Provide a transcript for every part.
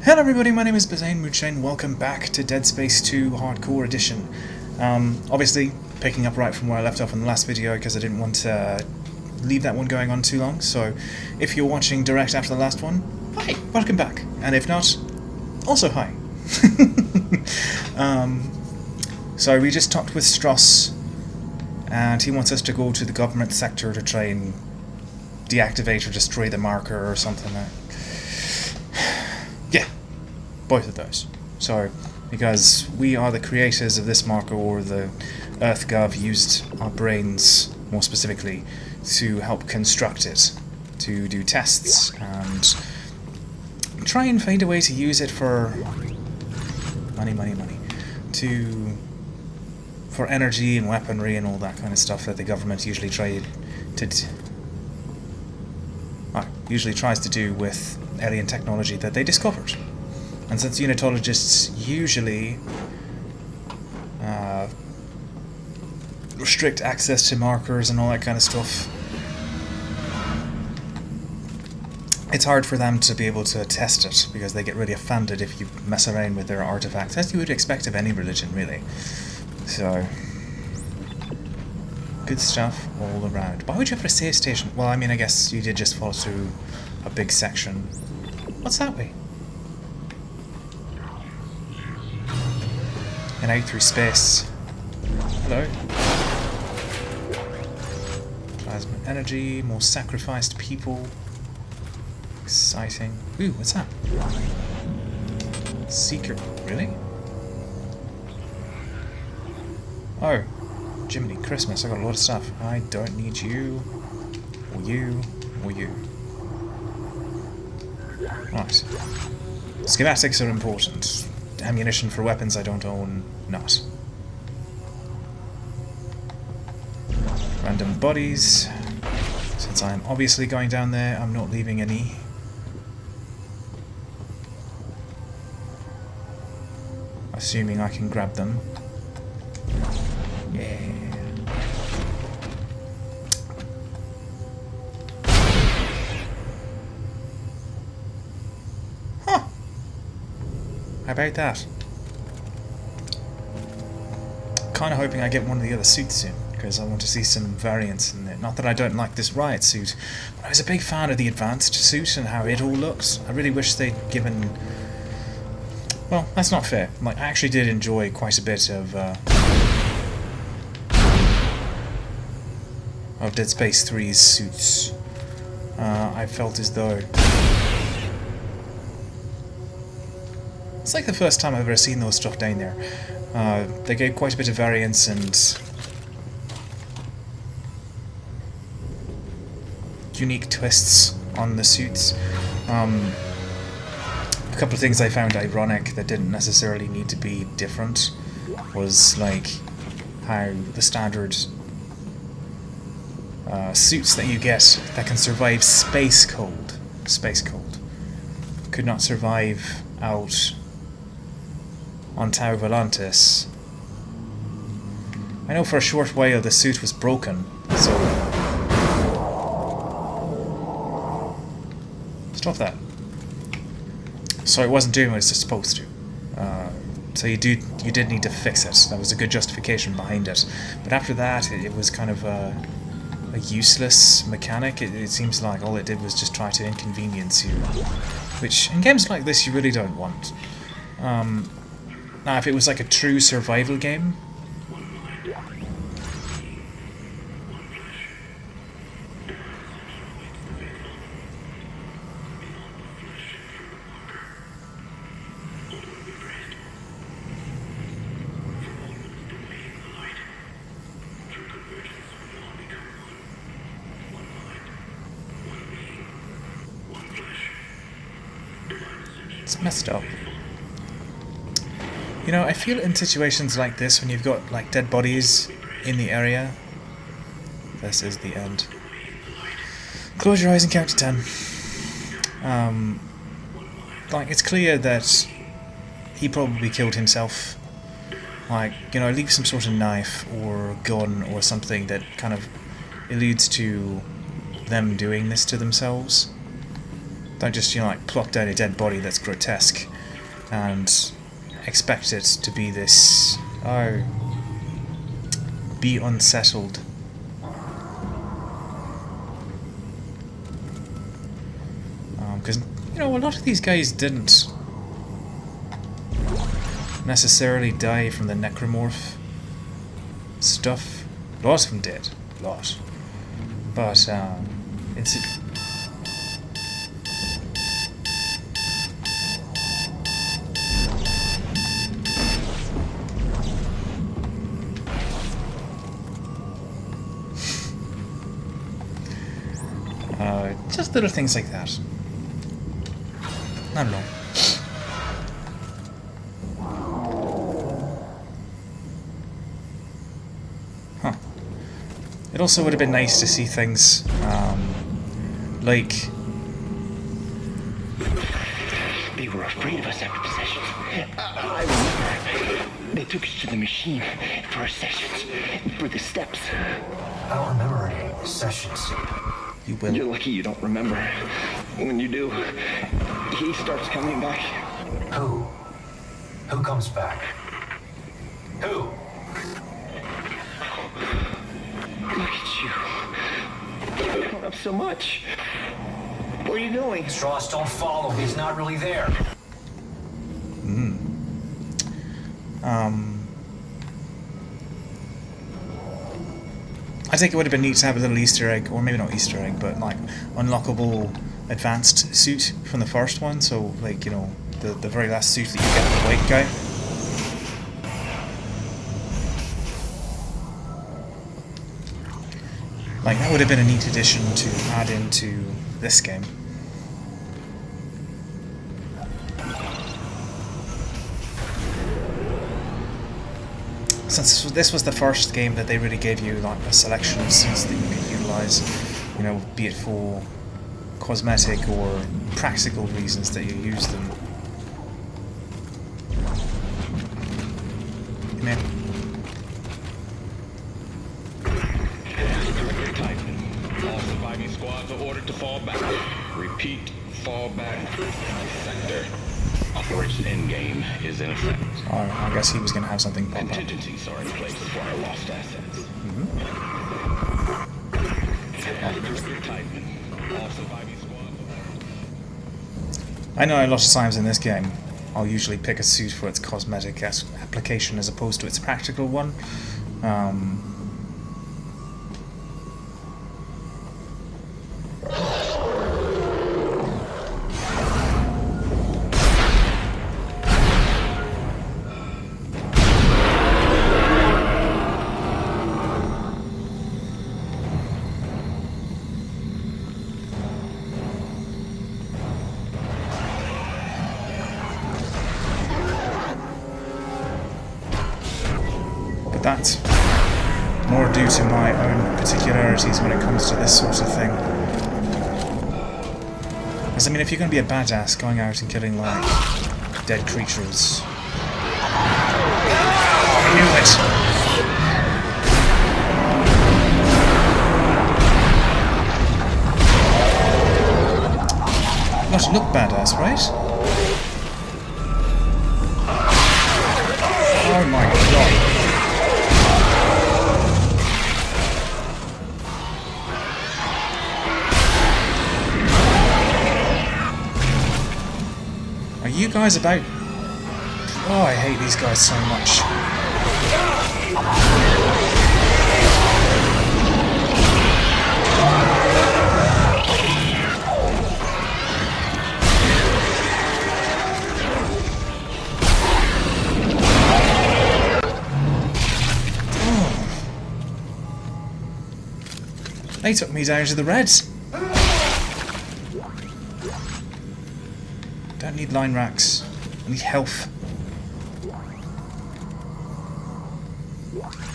Hello everybody, my name is Bazane Moonshine. Welcome back to Dead Space 2 Hardcore Edition. Obviously, picking up right from where I left off in the last video because I didn't want to leave that one going on too long. So, if you're watching direct after the last one, hi, welcome back. And if not, also hi. So we just talked with Stross, and he wants us to go to the government sector to try and deactivate or destroy the marker or something like that. Yeah, both of those. So, because we are the creators of this marker, or the EarthGov used our brains, more specifically, to help construct it, to do tests, and try and find a way to use it for money, for energy and weaponry and all that kind of stuff that the government usually tries to do with alien technology that they discovered. And since unitologists usually restrict access to markers and all that kind of stuff, it's hard for them to be able to test it, because they get really offended if you mess around with their artifacts, as you would expect of any religion, really. So, good stuff all around. Why would you have a save station? Well, I mean, I guess you did just fall through a big section. What's that way? And out through space. Hello. Plasma energy, more sacrificed people. Exciting. Ooh, what's that? Seeker. Really? Oh. Jiminy Christmas, I got a lot of stuff. I don't need you. Or you. Or you. Right. Schematics are important. Ammunition for weapons I don't own, not. Random bodies. Since I'm obviously going down there, I'm not leaving any. Assuming I can grab them. Yeah. Huh. How about that? Kind of hoping I get one of the other suits soon, because I want to see some variants in it. Not that I don't like this riot suit, but I was a big fan of the advanced suit and how it all looks. I really wish they'd given... Well, that's not fair. Like, I actually did enjoy quite a bit of Dead Space 3's suits. I felt as though... It's like the first time I've ever seen those stuff down there. They gave quite a bit of variance and unique twists on the suits. A couple of things I found ironic that didn't necessarily need to be different was like how the standard suits that you get that can survive space cold could not survive out on Tau Volantis. I know for a short while the suit was broken, so... Stop that. So it wasn't doing what it's supposed to. So you did need to fix it. That was a good justification behind it. But after that, it was kind of a useless mechanic. It seems like all it did was just try to inconvenience you, which in games like this you really don't want. Now, if it was like a true survival game, it's messed up. You know, I feel in situations like this, when you've got like dead bodies in the area, this is the end. Close your eyes and count to 10. Like, it's clear that he probably killed himself. Like, you know, leave some sort of knife or gun or something that kind of alludes to them doing this to themselves. Don't just, you know, like plop down a dead body that's grotesque and expect it to be this, oh, be unsettled. Because, you know, a lot of these guys didn't necessarily die from the necromorph stuff. A lot of them did. A lot. But, it's... just little things like that. I don't know. Huh. It also would have been nice to see things like... They were afraid of us after possessions. I remember. They took us to the machine for our sessions, for the steps. I don't remember any sessions. You will. You're lucky you don't remember. When you do, he starts coming back. Who? Who comes back? Who? Look at you. You've grown up so much. Where are you going? Strauss, don't follow. He's not really there. I think it would have been neat to have a little Easter egg, or maybe not Easter egg, but like unlockable advanced suit from the first one. So, like, you know, the very last suit that you get with the white guy. Like, that would have been a neat addition to add into this game. Since this was the first game that they really gave you like a selection of suits that you could utilize, you know, be it for cosmetic or practical reasons that you use them. Come here. All surviving squads are ordered to fall back. Repeat, fall back. Sector. Operation Endgame is in effect. Oh, I guess he was going to have something pop up. Contingencies are in place for our lost assets. All surviving squads. I know a lot of times in this game, I'll usually pick a suit for its cosmetic application as opposed to its practical one. But that's more due to my own particularities when it comes to this sort of thing. Because, I mean, if you're going to be a badass going out and killing, like, dead creatures... I knew it! Not to look badass, right? Oh my god. Are you guys about... Oh, I hate these guys so much. They took me down to the Reds. Don't need line racks. I need health.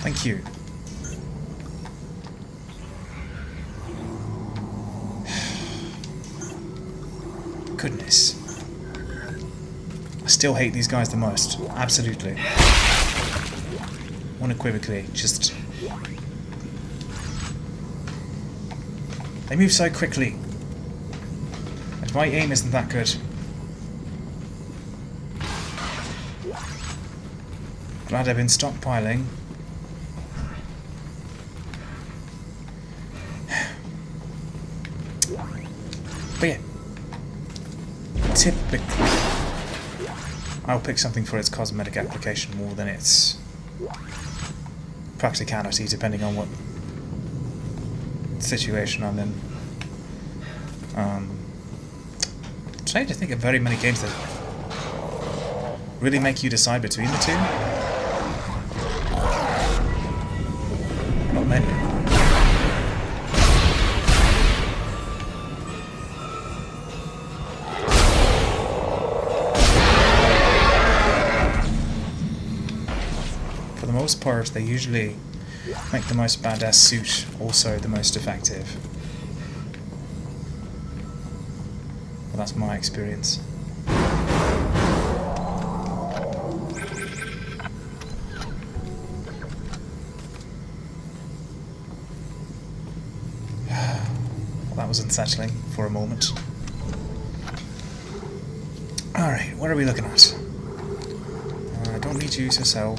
Thank you. Goodness. I still hate these guys the most. Absolutely. Unequivocally. Just... They move so quickly. My aim isn't that good. Glad I've been stockpiling. But yeah, typically I'll pick something for its cosmetic application more than its practicality, depending on what situation I'm in. I'm trying to think of very many games that really make you decide between the two. Not many. For the most part, they usually make the most badass suit also the most effective. Well, that's my experience. Well, that was unsettling for a moment. Alright, what are we looking at? I don't need to use a cell.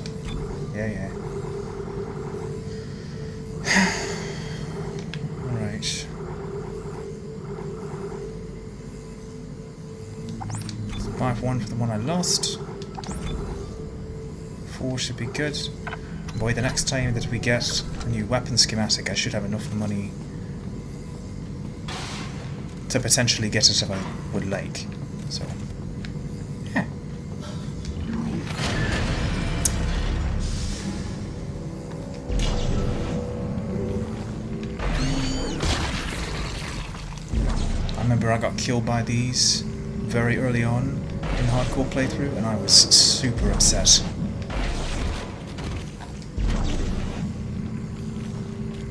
Yeah. Alright. 5-1 for the one I lost. 4 should be good. Boy, the next time that we get a new weapon schematic, I should have enough money to potentially get it if I would like. So, yeah. I remember I got killed by these very early on in hardcore playthrough, and I was super upset.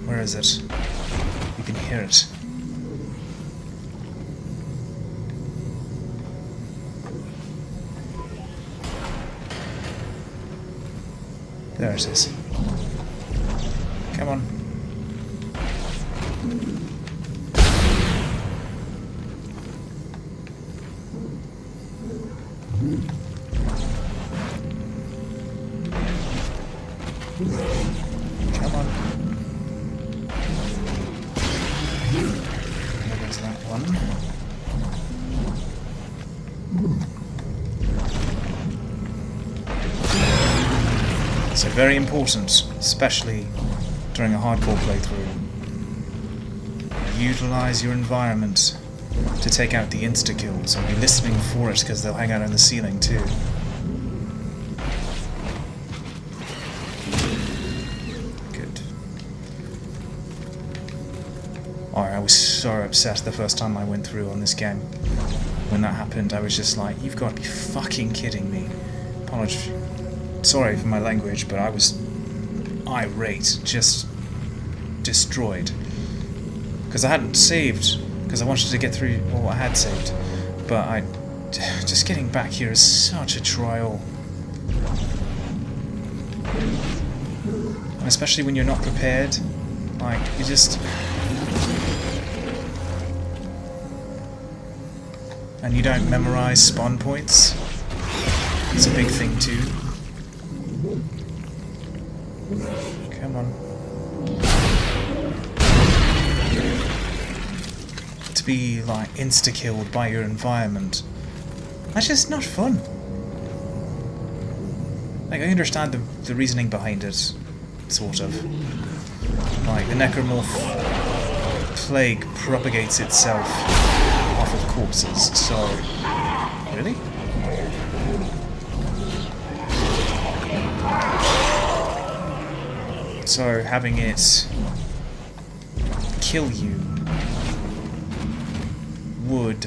Where is it? You can hear it. There it is. Come on. Come on. There's that one. So very important, especially during a hardcore playthrough. Utilize your environment to take out the insta-kills, and be listening for it because they'll hang out on the ceiling too. Good. I was so upset the first time I went through on this game. When that happened, I was just like, you've got to be fucking kidding me. Apologies. Sorry for my language, but I was irate, just destroyed. Because I hadn't saved, because I wanted to get through what I had saved. But just getting back here is such a trial. And especially when you're not prepared, like, you just... And you don't memorize spawn points. It's a big thing too. Come on. To be like insta-killed by your environment. That's just not fun. Like, I understand the reasoning behind it, sort of. Like, the necromorph plague propagates itself off of corpses, so... Really? So having it kill you would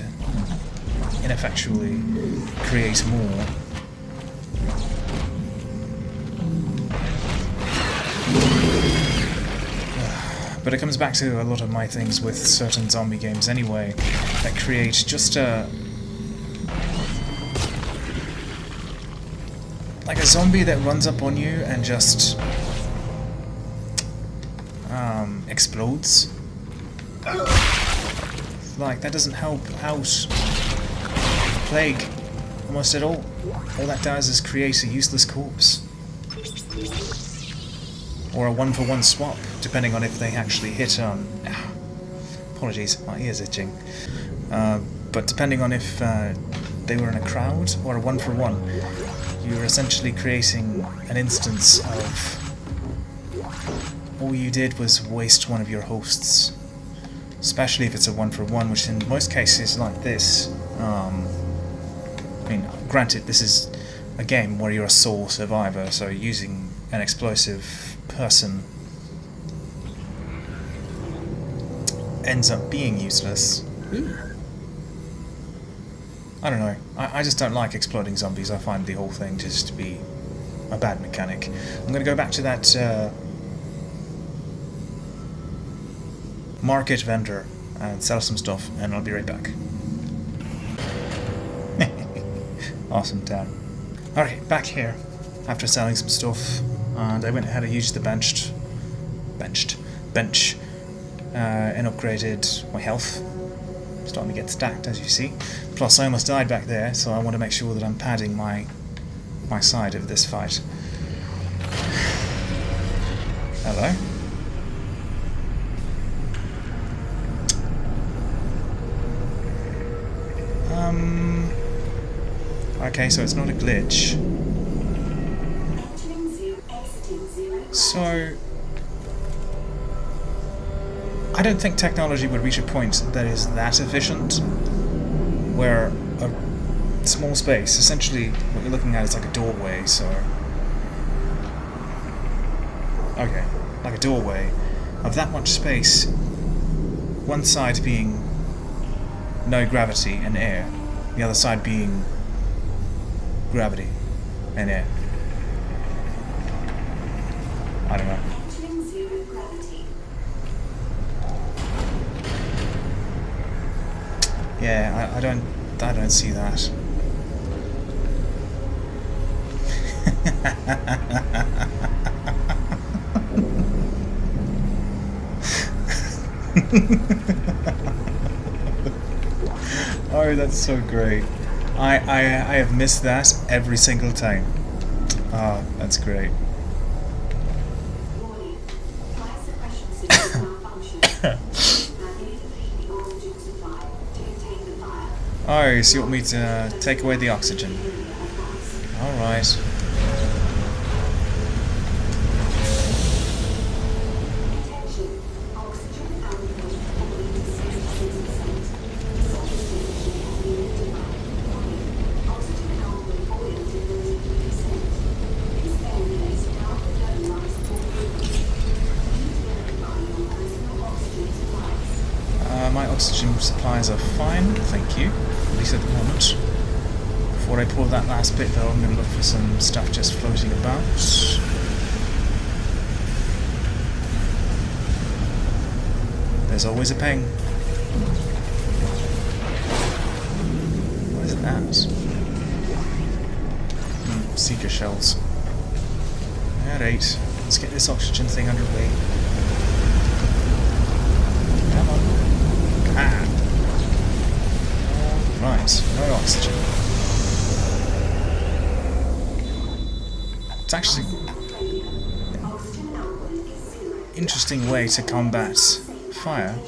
ineffectually create more. But it comes back to a lot of my things with certain zombie games anyway, that create just a... like a zombie that runs up on you and just... explodes. like, that doesn't help out the plague almost at all. All that does is create a useless corpse. Or a one-for-one swap, depending on if they actually hit apologies, my ear's itching. But depending on if they were in a crowd or a one-for-one, you're essentially creating an instance of all you did was waste one of your hosts. Especially if it's a one-for-one, which in most cases like this, I mean, granted, this is a game where you're a sole survivor, so using an explosive person ends up being useless. I don't know. I just don't like exploding zombies. I find the whole thing just to be a bad mechanic. I'm going to go back to that market vendor and sell some stuff, and I'll be right back. Awesome town. Alright, back here after selling some stuff, and I went ahead and used the bench and upgraded my health. Starting to get stacked, as you see. Plus, I almost died back there, so I want to make sure that I'm padding my side of this fight. Hello. Okay, so it's not a glitch. So I don't think technology would reach a point that is that efficient, where a small space, essentially what you're looking at is like a doorway, so... Okay, like a doorway of that much space, one side being no gravity and air, the other side being gravity and air. I don't know. Yeah, I don't see that. Oh, that's so great. I have missed that every single time. Ah, oh, that's great. Oh, so you want me to take away the oxygen? Alright. My oxygen supplies are fine, thank you. At least at the moment. Before I pull that last bit though, I'm going to look for some stuff just floating about. There's always a ping. What is that? Seeker shells. Alright, let's get this oxygen thing underway. Come on. Ah. Right, no oxygen. It's actually an interesting way to combat fire.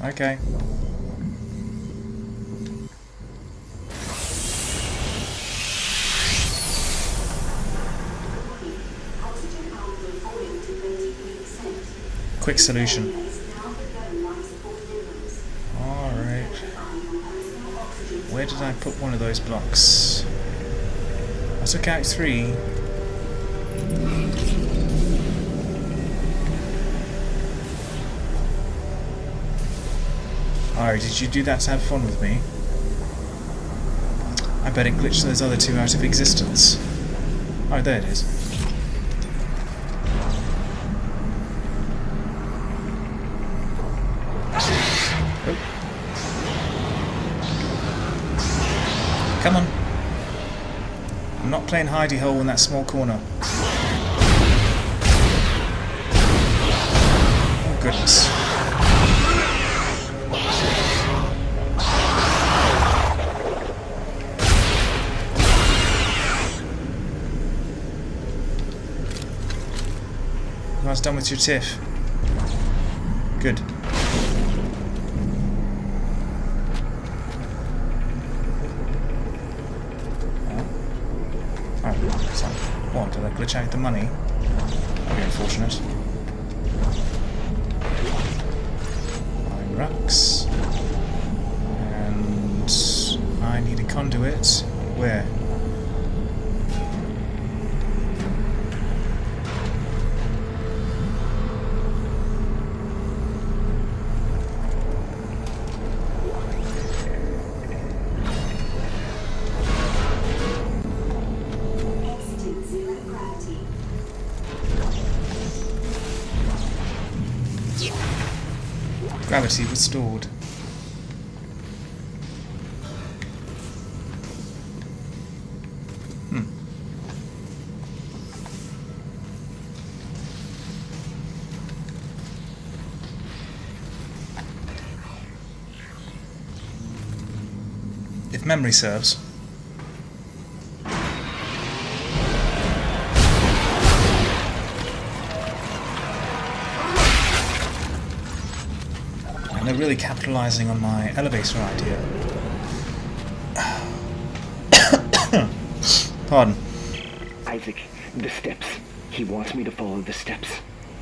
Okay. Quick solution. Alright. Where did I put one of those blocks? I took out 3. Oh, did you do that to have fun with me? I bet it glitched those other 2 out of existence. Oh, there it is. Come on. I'm not playing hidey-hole in that small corner. Oh goodness. You guys done with your tiff? Good. Oh, so, what, did I glitch out the money? That'd be unfortunate. Rocks. And I need a conduit. Where? Exiting zero gravity. Gravity restored. If memory serves. And they're really capitalizing on my elevator idea. Pardon. Isaac, the steps. He wants me to follow the steps.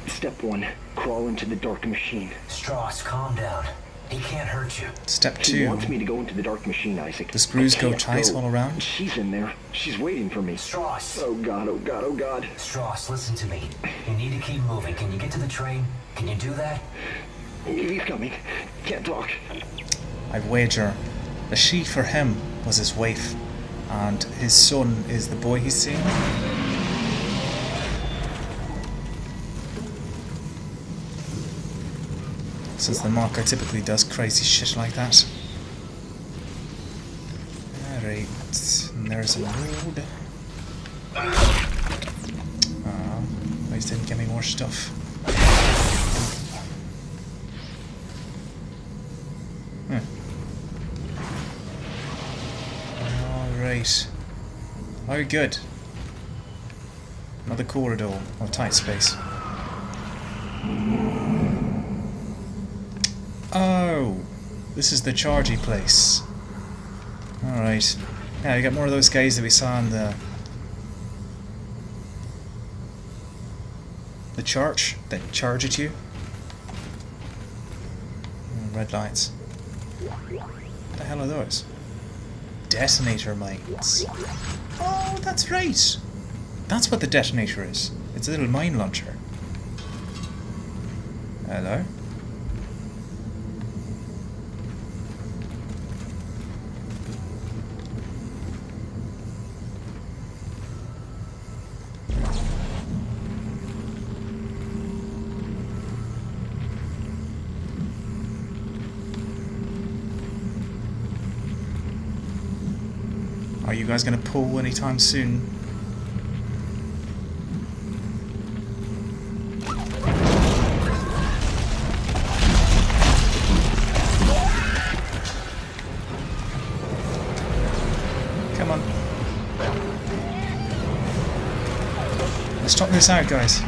Step 1, crawl into the dark machine. Strauss, calm down. He can't hurt you. Step He 2. wants me to go into the dark machine, Isaac. The screws I go can't tight all around? She's in there. She's waiting for me. Strauss! Oh God, oh God, oh God. Strauss, listen to me. You need to keep moving. Can you get to the train? Can you do that? He's coming. Can't talk. I wager the she for him was his wife, and his son is the boy he's seeing. Since the marker typically does crazy shit like that. Alright, and there's a road. At least didn't give me more stuff. Alright. Very good. Another corridor, or tight space. Oh, this is the chargy place. Alright. Yeah, you got more of those guys that we saw in the church that charge at you. Red lights. What the hell are those? Detonator mines. Oh, that's right. That's what the detonator is. It's a little mine launcher. Hello? Are you guys going to pull anytime soon? Come on. Let's stop this out, guys.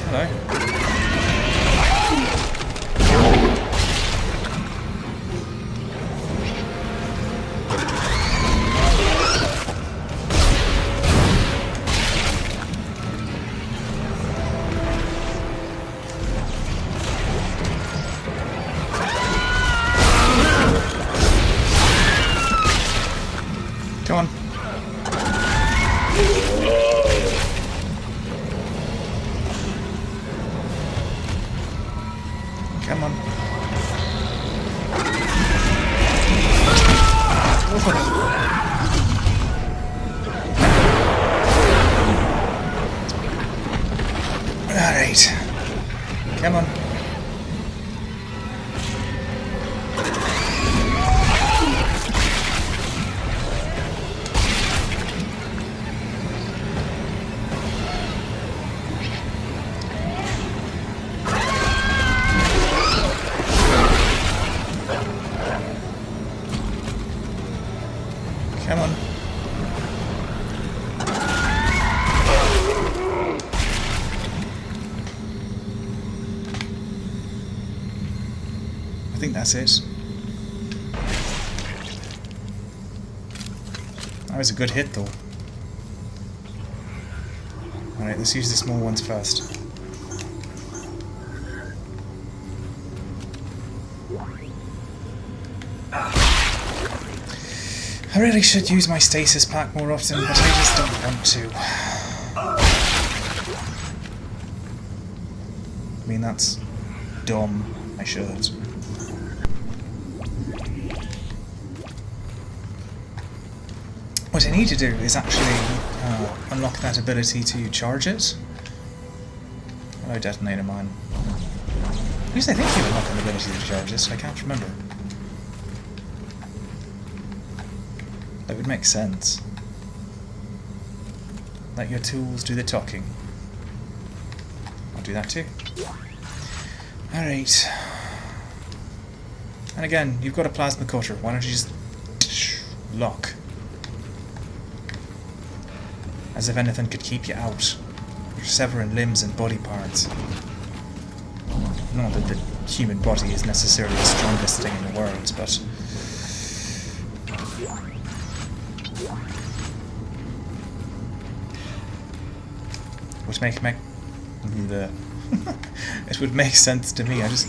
Hello. Come on. Come on. Alright. Come on. Come on. I think that's it. That was a good hit though. Alright, let's use the small ones first. I really should use my stasis pack more often, but I just don't want to. I mean, that's dumb. I should. What I need to do is actually unlock that ability to charge it. Hello, Detonator Man. At least I think you unlock an ability to charge this, I can't remember. That would make sense. Let your tools do the talking. I'll do that too. Alright. And again, you've got a plasma cutter. Why don't you just lock? As if anything could keep you out. You're severing limbs and body parts. Not that the human body is necessarily the strongest thing in the world, but... would make it would make sense to me. I just...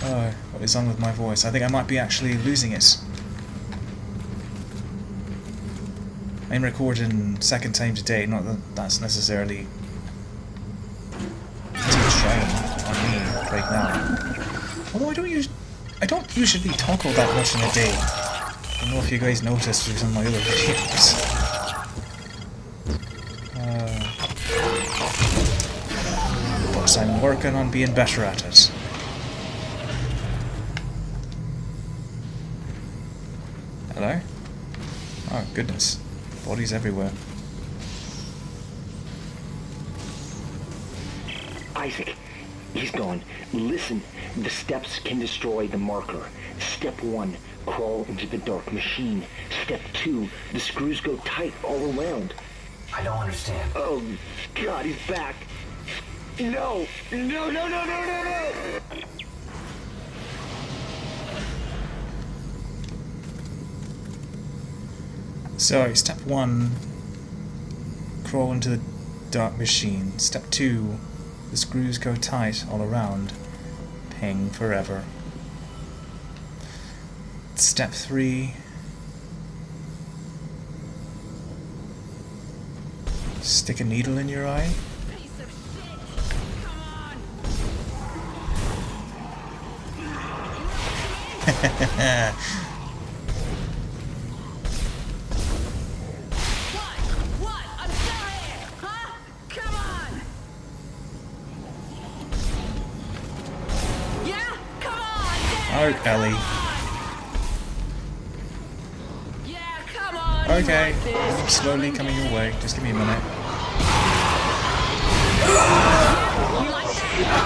oh, what is wrong with my voice? I think I might be actually losing it. I'm recording second time today, not that that's necessarily too strain on me right now. Although I don't usually talk all that much in a day. I don't know if you guys noticed through some of my other videos. But I'm working on being better at it. Hello? Oh goodness. Bodies everywhere. Isaac, he's gone. Listen, the steps can destroy the marker. Step 1, crawl into the dark machine. Step 2, the screws go tight all around. I don't understand. Oh, God, he's back. No, no, no, no, no, no, no! So, step 1, crawl into the dark machine. Step 2, the screws go tight all around. Ping forever. Step 3, stick a needle in your eye. What? I'm still here! Huh? Come on! Yeah? Come on! Oh, Ellie. Yeah, come on! Okay, You like this. I'm slowly coming your way. Just give me a minute. You like that?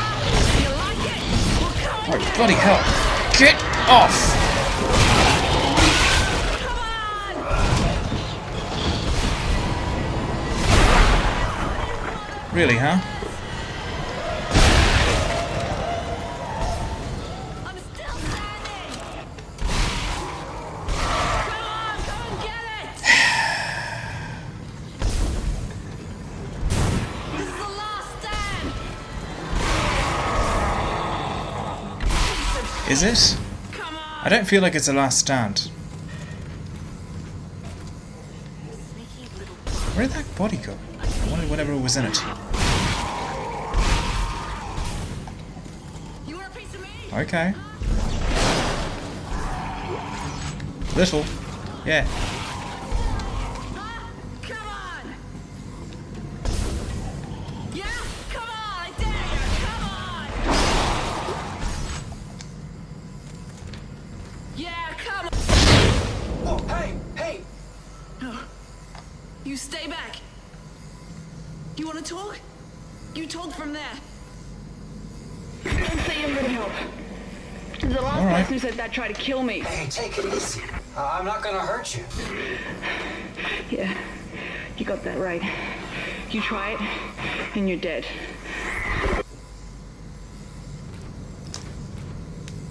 You like it? Well, come on! Oh, bloody hell! Get off! Come on! Really, huh? I'm still standing! Come on, get it! This is the last stand! Is it? Come on! I don't feel like it's the last stand. Sneaky little... Where did that body go? I wanted whatever was in it. You want a piece of me? Okay. Little. Yeah. Huh? Come on! Yeah? Come on! I dare you! Come on! Yeah, come on! Oh, hey, hey! You stay back. You want to talk? You talk from there. Don't say I'm gonna help. The last All right. person who said that tried to kill me. Hey, take it easy. I'm not gonna hurt you. Yeah, you got that right. You try it, and you're dead.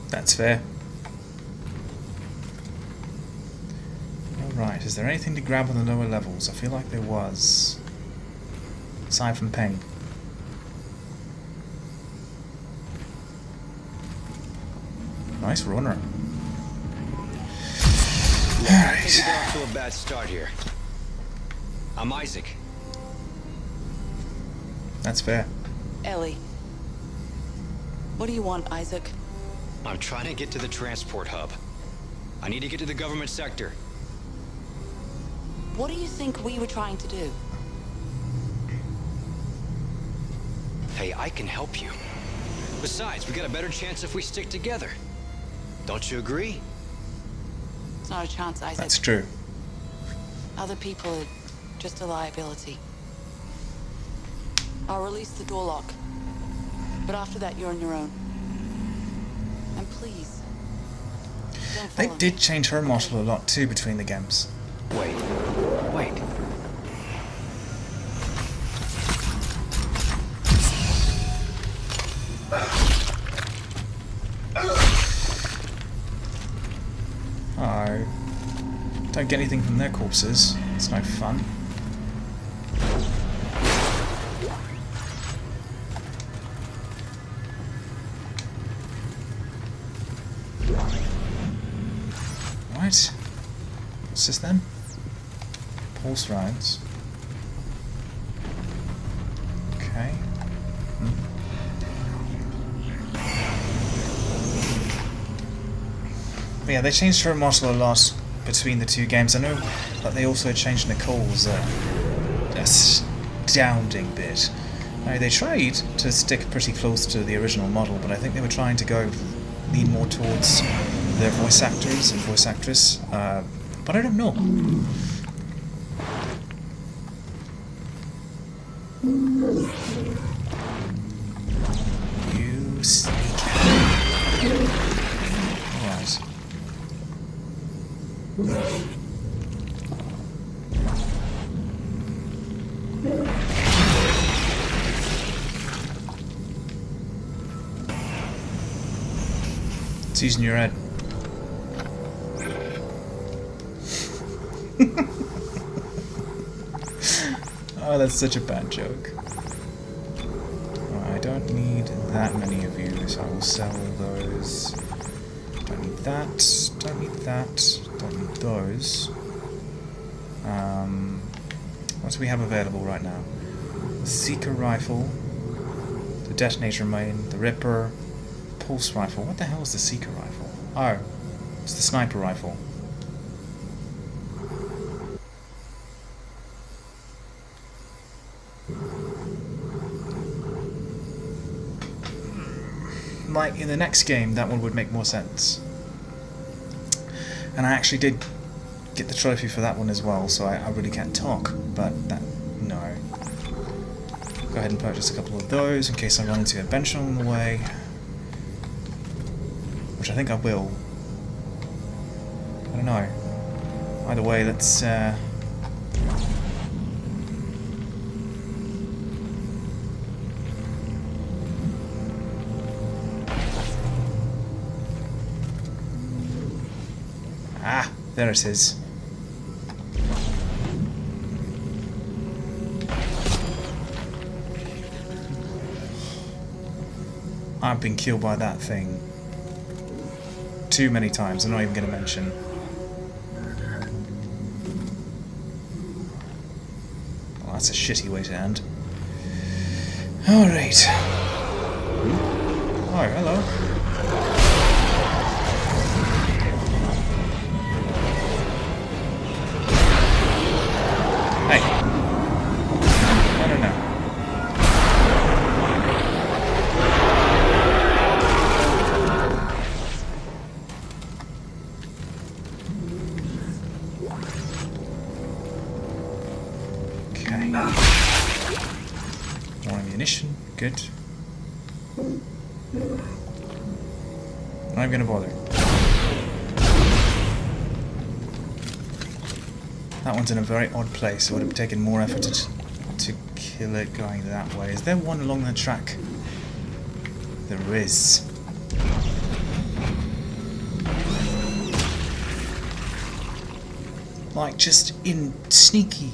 That's fair. Alright, is there anything to grab on the lower levels? I feel like there was. Aside from Peng. Nice runner. Alright. We're off to a bad start here. I'm Isaac. That's fair. Ellie. What do you want, Isaac? I'm trying to get to the transport hub. I need to get to the government sector. What do you think we were trying to do? Hey, I can help you. Besides, we got a better chance if we stick together. Don't you agree? It's not a chance, Isaac. That's true. Other people are just a liability. I'll release the door lock. But after that, you're on your own. And please, don't They follow did me. change her model a lot too between the games. Wait. Oh. Don't get anything from their corpses. It's no fun. Right. What's this then? Pulse rounds. Okay. But yeah, they changed her model a lot between the two games. I know that they also changed Nicole's astounding bit. Now, they tried to stick pretty close to the original model, but I think they were trying to lean more towards their voice actors and voice actress. But I don't know. You sneak. Alright. It's using your head. Oh, that's such a bad joke. I don't need that many of you, so I will sell those. Don't need that, don't need that, don't need those. What do we have available right now? The Seeker Rifle, the Detonator Main, the Ripper, Pulse Rifle. What the hell is the Seeker Rifle? Oh, it's the Sniper Rifle. Like in the next game, that one would make more sense. And I actually did get the trophy for that one as well, so I really can't talk, but that, no. Go ahead and purchase a couple of those in case I run into a bench on the way. Which I think I will. I don't know. Either way, let's ah, there it is. I've been killed by that thing too many times. I'm not even going to mention. Well, that's a shitty way to end. Alright. Oh, hello. Hey. I don't know. Okay. More ammunition. Good. Not even gonna bother. That one's in a very odd place. It would have taken more effort to kill it going that way. Is there one along the track? There is. Like, just in sneaky,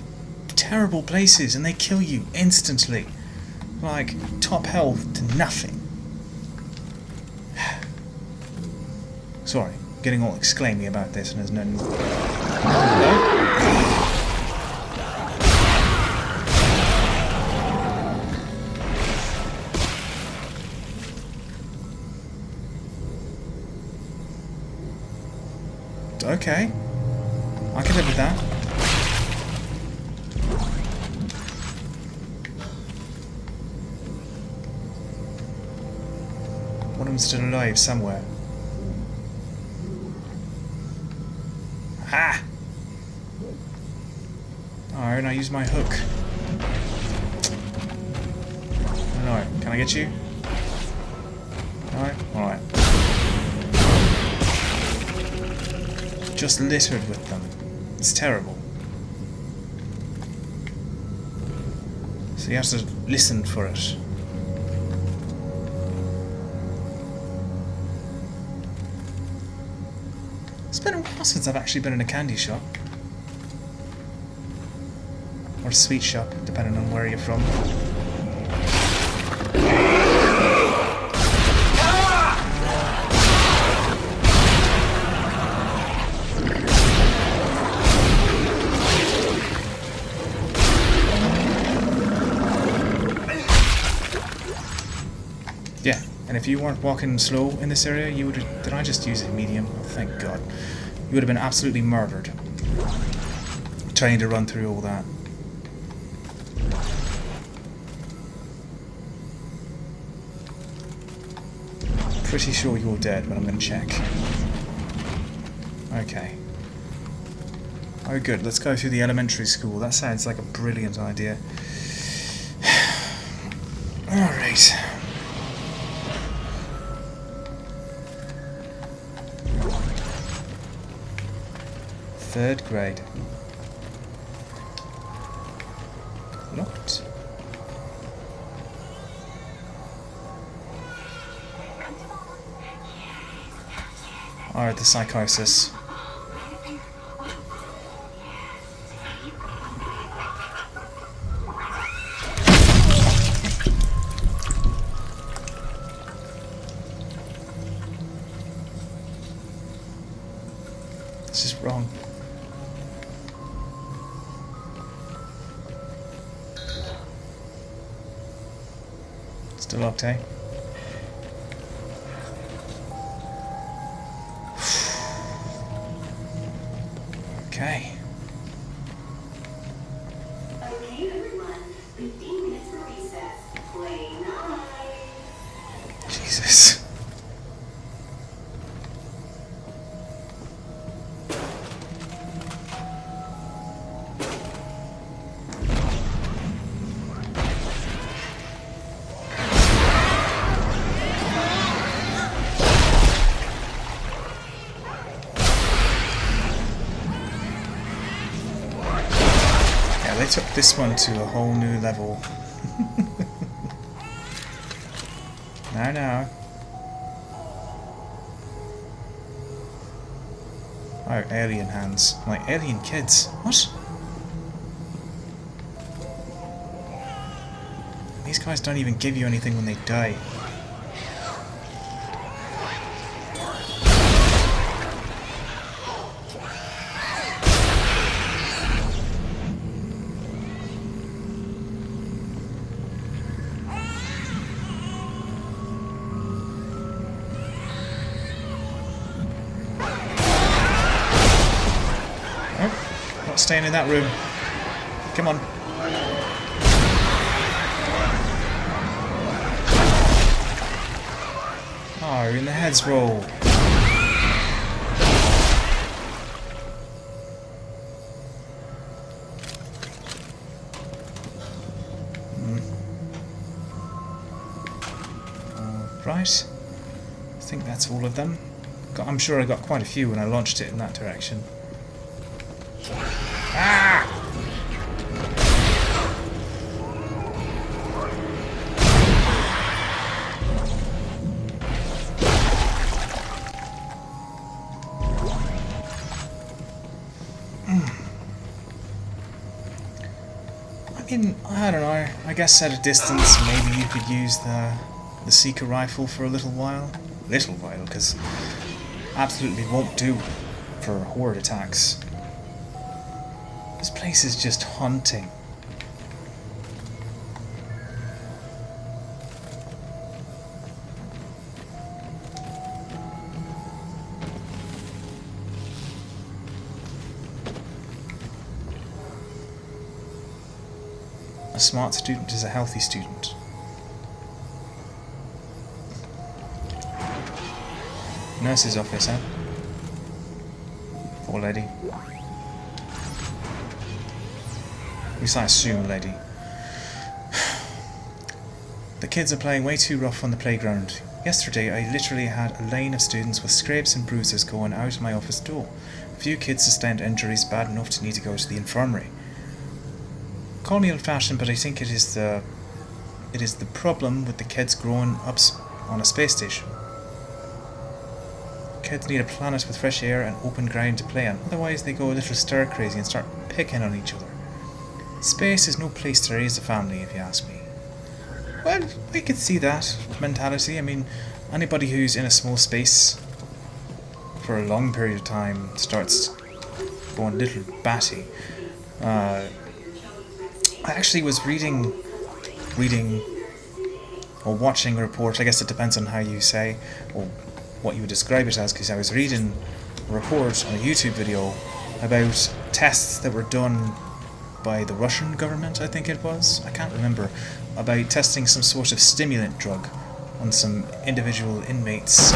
terrible places, and they kill you instantly. Like, top health to nothing. Sorry, getting all exclaiming about this, and there's no... Okay. I can live with that. One of them's still alive somewhere. Ah! Alright, I use my hook. No, can I get you? No? Alright. Just littered with them. It's terrible. So you have to listen for it. It's been a while since I've actually been in a candy shop. Or a sweet shop, depending on where you're from. Yeah, and if you weren't walking slow in this area, you would have... Did I just use a medium? Oh, thank God. You would have been absolutely murdered. Trying to run through all that. Pretty sure you're dead, but I'm going to check. Okay. Oh good, let's go through the elementary school. That sounds like a brilliant idea. Alright. Third grade. Locked. Alright, the psychosis. This is wrong. Still locked, eh? Okay. Okay, everyone. 15 minutes for recess. Play nice. Jesus. They took this one to a whole new level. No. Oh, alien hands. Like, alien kids. What? These guys don't even give you anything when they die. Staying in that room. Come on. Oh, in the heads roll. Right. I think that's all of them. I'm sure I got quite a few when I launched it in that direction. Ah! I don't know. I guess at a distance, maybe you could use the Seeker rifle for a little while. Little while, because absolutely won't do for horde attacks. This place is just haunting. A smart student is a healthy student. Nurse's office, huh? Poor lady. At least I assume, lady. The kids are playing way too rough on the playground. Yesterday I literally had a lane of students with scrapes and bruises going out of my office door. A few kids sustained injuries bad enough to need to go to the infirmary. Call me old-fashioned, but I think it is the problem with the kids growing up on a space station. Kids need a planet with fresh air and open ground to play on, otherwise they go a little stir crazy and start picking on each other. Space is no place to raise a family, if you ask me. Well, I could see that mentality. I mean, anybody who's in a small space for a long period of time starts going a little batty. I actually was reading or watching a report, I guess it depends on how you say, or what you would describe it as, because I was reading a report on a YouTube video about tests that were done by the Russian government, I think it was, I can't remember, about testing some sort of stimulant drug on some individual inmates.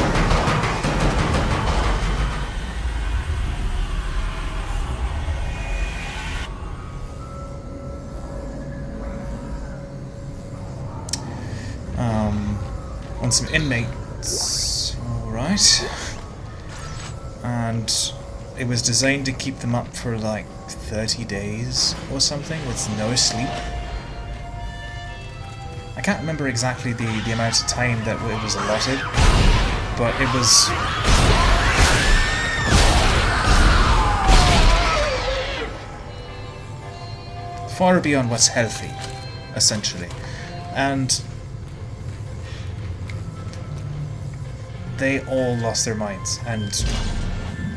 On some inmates, alright, and it was designed to keep them up for like 30 days or something with no sleep. I can't remember exactly the amount of time that it was allotted, but it was far beyond what's healthy, essentially. And they all lost their minds, and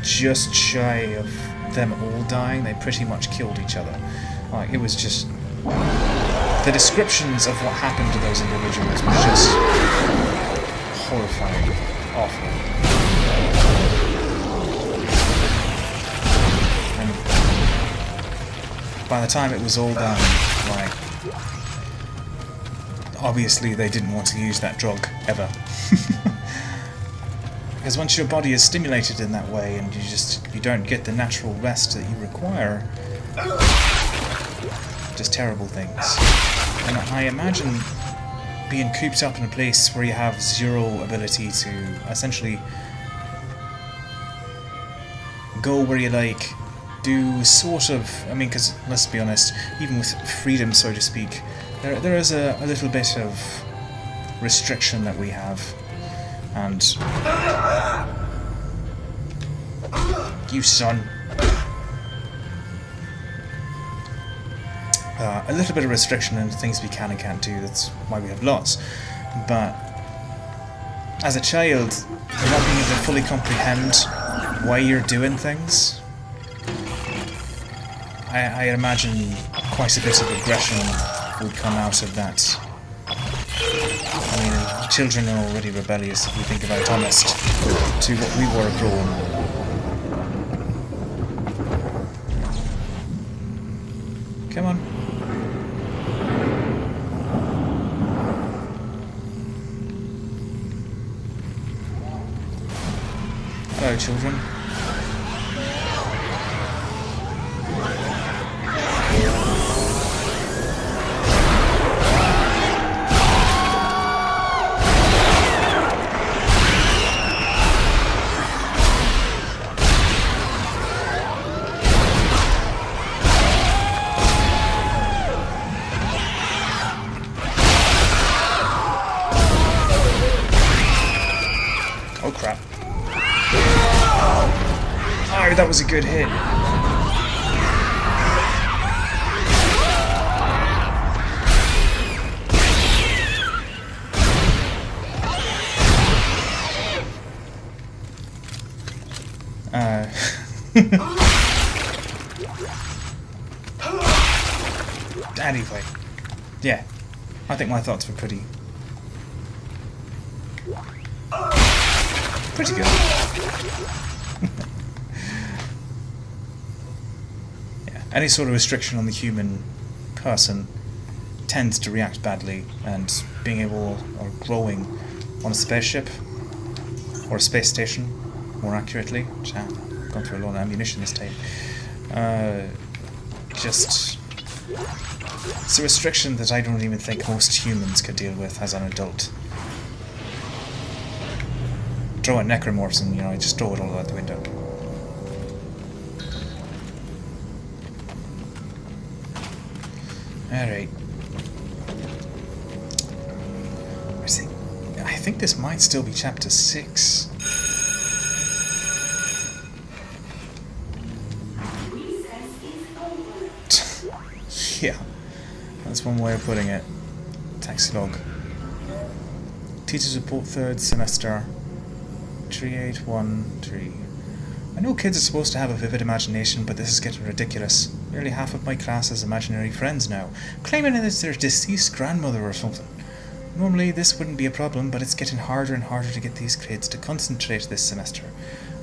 just shy of them all dying, they pretty much killed each other. It was just... the descriptions of what happened to those individuals was just horrifying, awful. And by the time it was all done, like, obviously they didn't want to use that drug ever. Because once your body is stimulated in that way and you don't get the natural rest that you require, just terrible things. And I imagine being cooped up in a place where you have zero ability to essentially go where you like, do sort of, I mean, because let's be honest, even with freedom, so to speak, there is a little bit of restriction that we have. And you son. A little bit of restriction in things we can and can't do, that's why we have laws. But as a child, you're not being able to fully comprehend why you're doing things. I imagine quite a bit of aggression would come out of that. I mean, children are already rebellious if you think about honest to what we were growing up. Come on. Hello, children. Wow, that was a good hit. Anyway, yeah, I think my thoughts were pretty good. Yeah, any sort of restriction on the human person tends to react badly, and being able or growing on a spaceship or a space station, more accurately, which I've gone through a lot of ammunition this time. Just it's a restriction that I don't even think most humans could deal with as an adult. Throw at necromorphs and, you know, I just throw it all out the window. Alright. I think this might still be chapter 6. Yeah, that's one way of putting it. Taxi log. Teachers report 3rd semester. 3813. I know kids are supposed to have a vivid imagination, but this is getting ridiculous. Nearly half of my class has imaginary friends now, claiming that it's their deceased grandmother or something. Normally this wouldn't be a problem, but it's getting harder and harder to get these kids to concentrate this semester.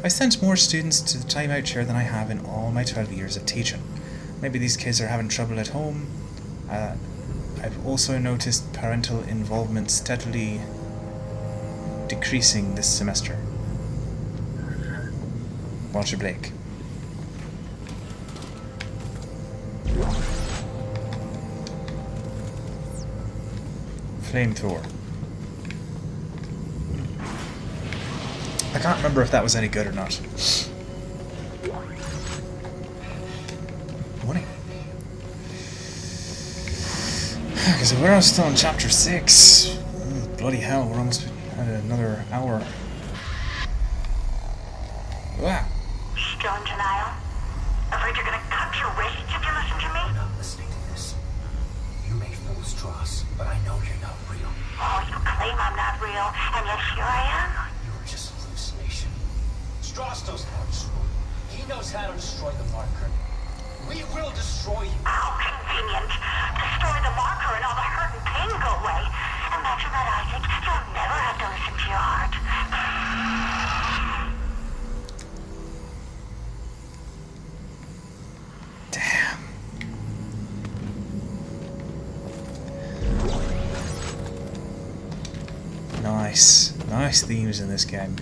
I sent more students to the timeout chair than I have in all my 12 years of teaching. Maybe these kids are having trouble at home. I've also noticed parental involvement steadily decreasing this semester. Walter Blake. Flamethrower. I can't remember if that was any good or not. Morning. Okay, so we're almost still in chapter 6. Bloody hell, we're almost at another hour. Wow. Still in denial? Afraid you're gonna cut your wrists if you listen to me? I'm not listening to this. You may fool Strauss, but I know you're not real. Oh, you claim I'm not real, and yet here I am? You're just a hallucination. Strauss knows how to destroy. He knows how to destroy the marker. We will destroy you. How convenient. Destroy the marker and all the hurt and pain go away. Imagine that, Isaac. You'll never have to listen to your heart. Damn. Nice. Nice themes in this game.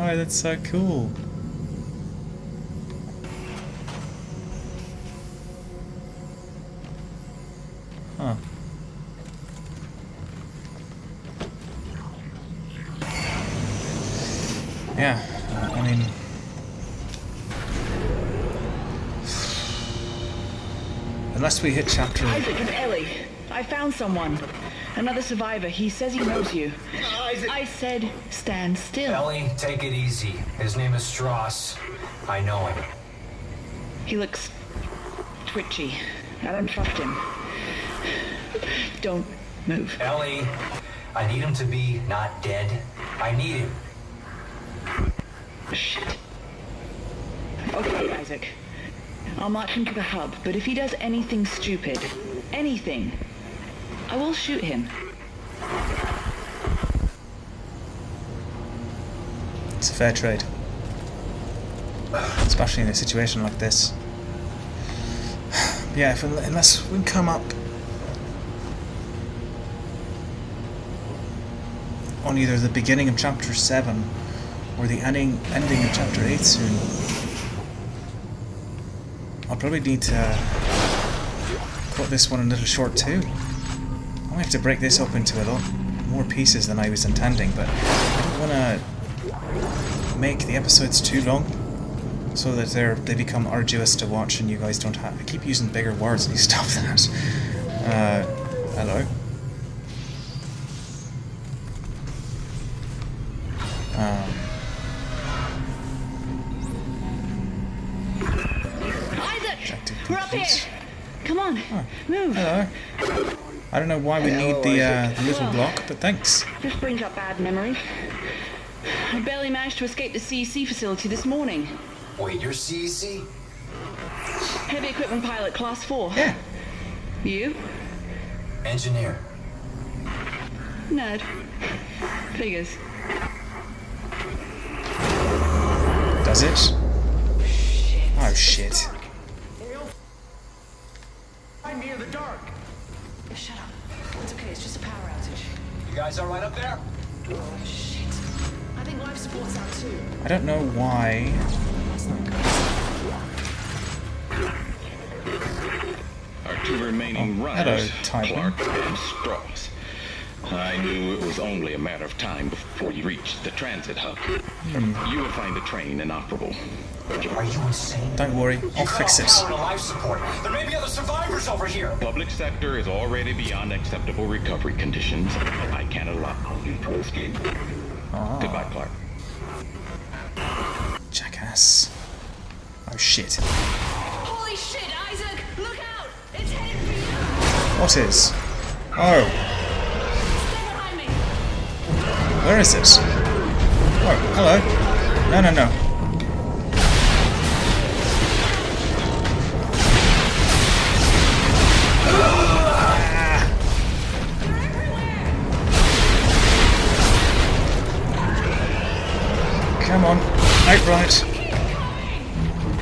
Oh, that's so cool. Huh. Yeah, I mean... Unless we hit chapter... Isaac and Ellie, I found someone. Another survivor. He says he knows you. I said stand still. Ellie, take it easy. His name is Strauss. I know him. He looks twitchy. I don't trust him. Don't move. Ellie, I need him to be not dead. I need him. Shit. Okay, Isaac. I'll march him to the hub, but if he does anything stupid, anything, I will shoot him. It's a fair trade. Especially in a situation like this. Yeah, unless we come up on either the beginning of chapter 7 or the ending of chapter 8 soon, I'll probably need to cut this one a little short too. I might have to break this up into a lot more pieces than I was intending, but I don't want to make the episodes too long so that they become arduous to watch and you guys don't have... I keep using bigger words and you stop that. Hello? Isaac! We're up here! Come on, move. Hello. I don't know why we need the little block, but thanks. This brings up bad memories. I barely managed to escape the CEC facility this morning. Wait, you're CEC? Heavy equipment pilot, class 4. Yeah. You? Engineer. Nerd. Figures. Does it? Oh shit. I'm near the dark. Shut up. It's okay, it's just a power outage. You guys all right up there? Shit. I think life support's out too. I don't know why. Our two remaining hello, runners, Typhon. Clark and Strauss. I knew it was only a matter of time before you reached the transit hub. You will find the train inoperable. Are you insane? Don't worry, I'll fix it. Power to life support. There may be other survivors over here. Public sector is already beyond acceptable recovery conditions. I can't allow you to escape. Goodbye, Clark. Jackass. Oh shit. Holy shit, Isaac! Look out! It's headed for you! What is? Oh, Stay behind me! where is it? Oh, hello. No, no, no. Come on, outright.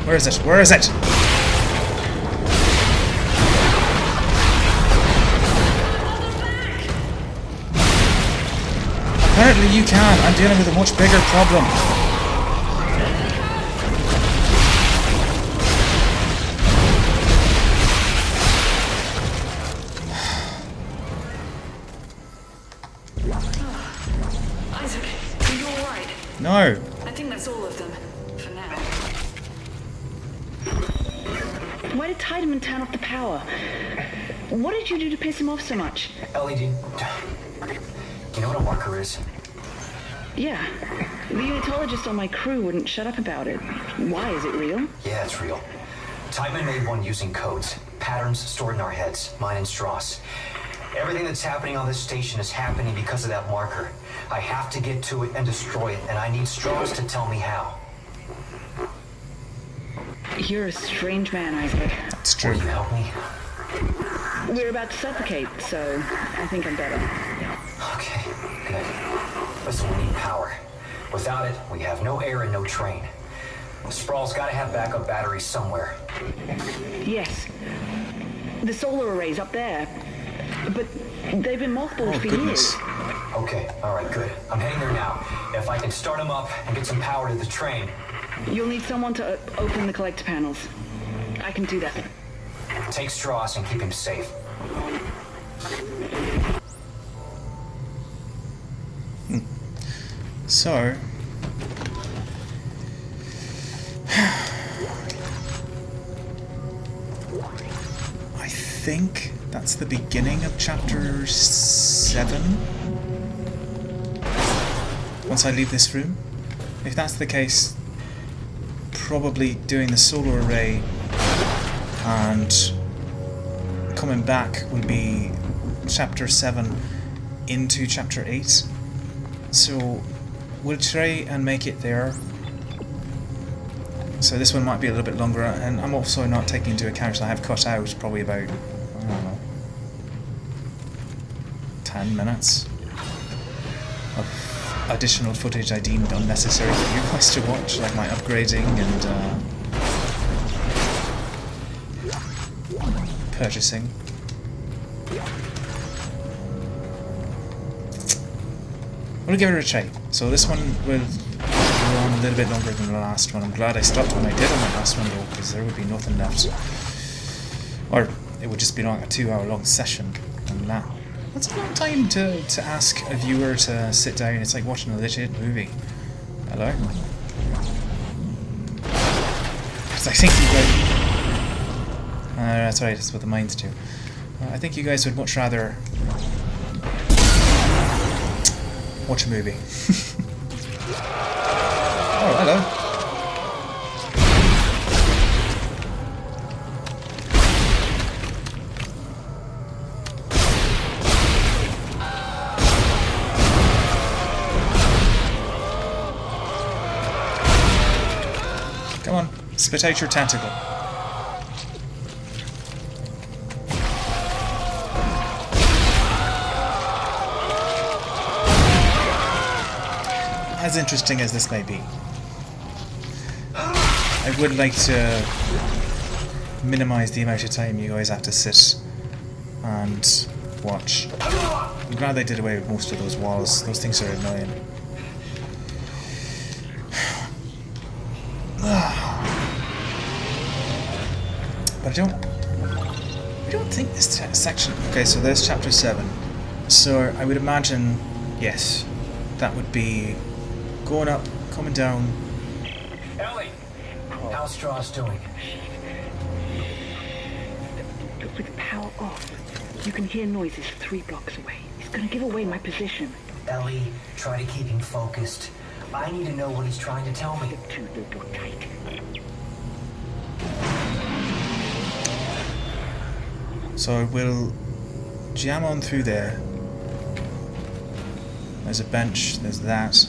Where is it? Where is it? Apparently you can. I'm dealing with a much bigger problem. Isaac, are you alright? No. I think that's all of them. For now. Why did Tiedemann turn off the power? What did you do to piss him off so much? LED. You know what a marker is? Yeah. The unitologist on my crew wouldn't shut up about it. Why? Is it real? Yeah, it's real. Tiedemann made one using codes, patterns stored in our heads, mine and Strauss. Everything that's happening on this station is happening because of that marker. I have to get to it and destroy it, and I need Strauss to tell me how. You're a strange man, Isaac. It's Will true. you help me? We're about to suffocate, so I think I'm better. Okay, good. Listen, we need power. Without it, we have no air and no train. Sprawl's gotta have backup batteries somewhere. Yes. The solar array's up there. But they've been mothballed Oh for goodness. years. Okay, alright, good. I'm heading there now. If I can start them up and get some power to the train. You'll need someone to open the collector panels. I can do that. Take Strauss and keep him safe. So, I think that's the beginning of chapter 7. Once I leave this room. If that's the case, probably doing the solar array and coming back will be chapter 7 into chapter 8. So we'll try and make it there. So this one might be a little bit longer, and I'm also not taking into account that I have cut out probably about, I don't know, 10 minutes of additional footage I deemed unnecessary for you guys to watch, like my upgrading and purchasing. We'll give it a try. So this one will go on a little bit longer than the last one. I'm glad I stopped when I did on the last one though, because there would be nothing left. Or it would just be like a 2-hour long session. And that's a long time to ask a viewer to sit down. It's like watching a legit movie. Hello? Because I think you guys... that's right, that's what the minds do. I think you guys would much rather watch a movie. Oh, hello. Come on, spit out your tentacle. As interesting as this may be, I would like to minimize the amount of time you guys have to sit and watch. I'm glad they did away with most of those walls. Those things are annoying. But I don't think this section... Okay, so there's chapter 7. So I would imagine, yes, that would be going up, coming down. Ellie! How's Strauss doing? With power off, you can hear noises 3 blocks away. He's gonna give away my position. Ellie, try to keep him focused. I need to know what he's trying to tell me. To the door tight. So we'll jam on through there. There's a bench, there's that.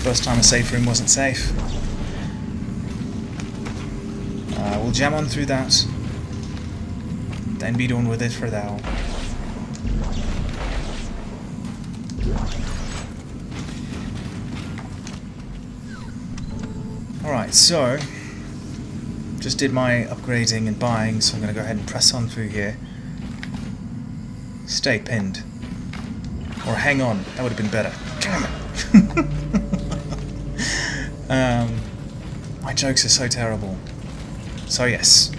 First time a safe room wasn't safe. We'll jam on through that, then be done with it for now. Alright, so just did my upgrading and buying, so I'm going to go ahead and press on through here. Stay pinned. Or hang on, that would have been better. Damn it! My jokes are so terrible. So yes,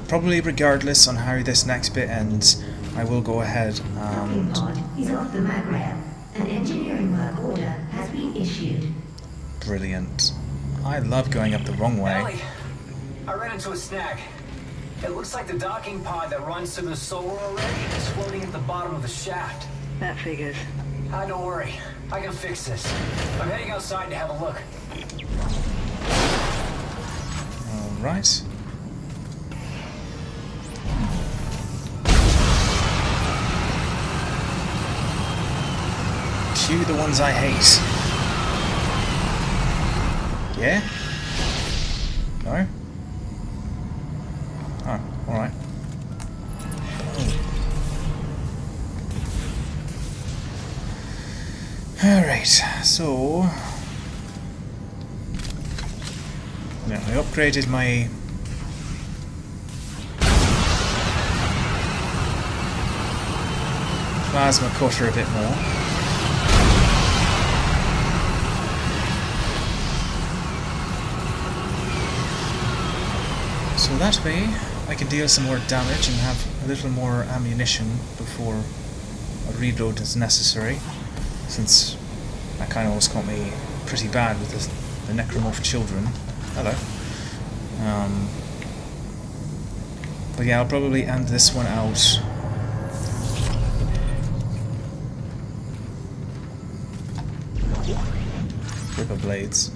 probably regardless on how this next bit ends, I will go ahead and... He's off the Maghreb. An engineering work order has been issued. Brilliant. I love going up the wrong way. Ellie, I ran into a snag. It looks like the docking pod that runs to the solar array is floating at the bottom of the shaft. That figures. Don't worry, I can fix this. I'm heading outside to have a look. Alright. Cue the ones I hate. Yeah? No? Oh, alright. Alright, so... yeah, I upgraded my... plasma cutter a bit more. So that way I can deal some more damage and have a little more ammunition before a reload is necessary, since that kind of always caught me pretty bad with the necromorph children. Hello. But yeah, I'll probably end this one out. Ripper blades.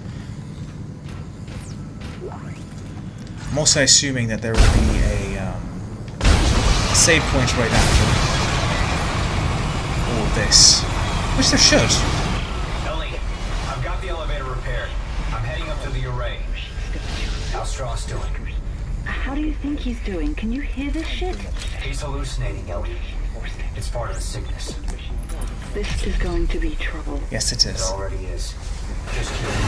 I'm also assuming that there will be a save point right after all this, which there should. Ellie, I've got the elevator repaired. I'm heading up to the array. How's Strauss doing? How do you think he's doing? Can you hear this shit? He's hallucinating, Ellie. It's part of the sickness. This is going to be trouble. Yes, it It is. already is. Just kill him.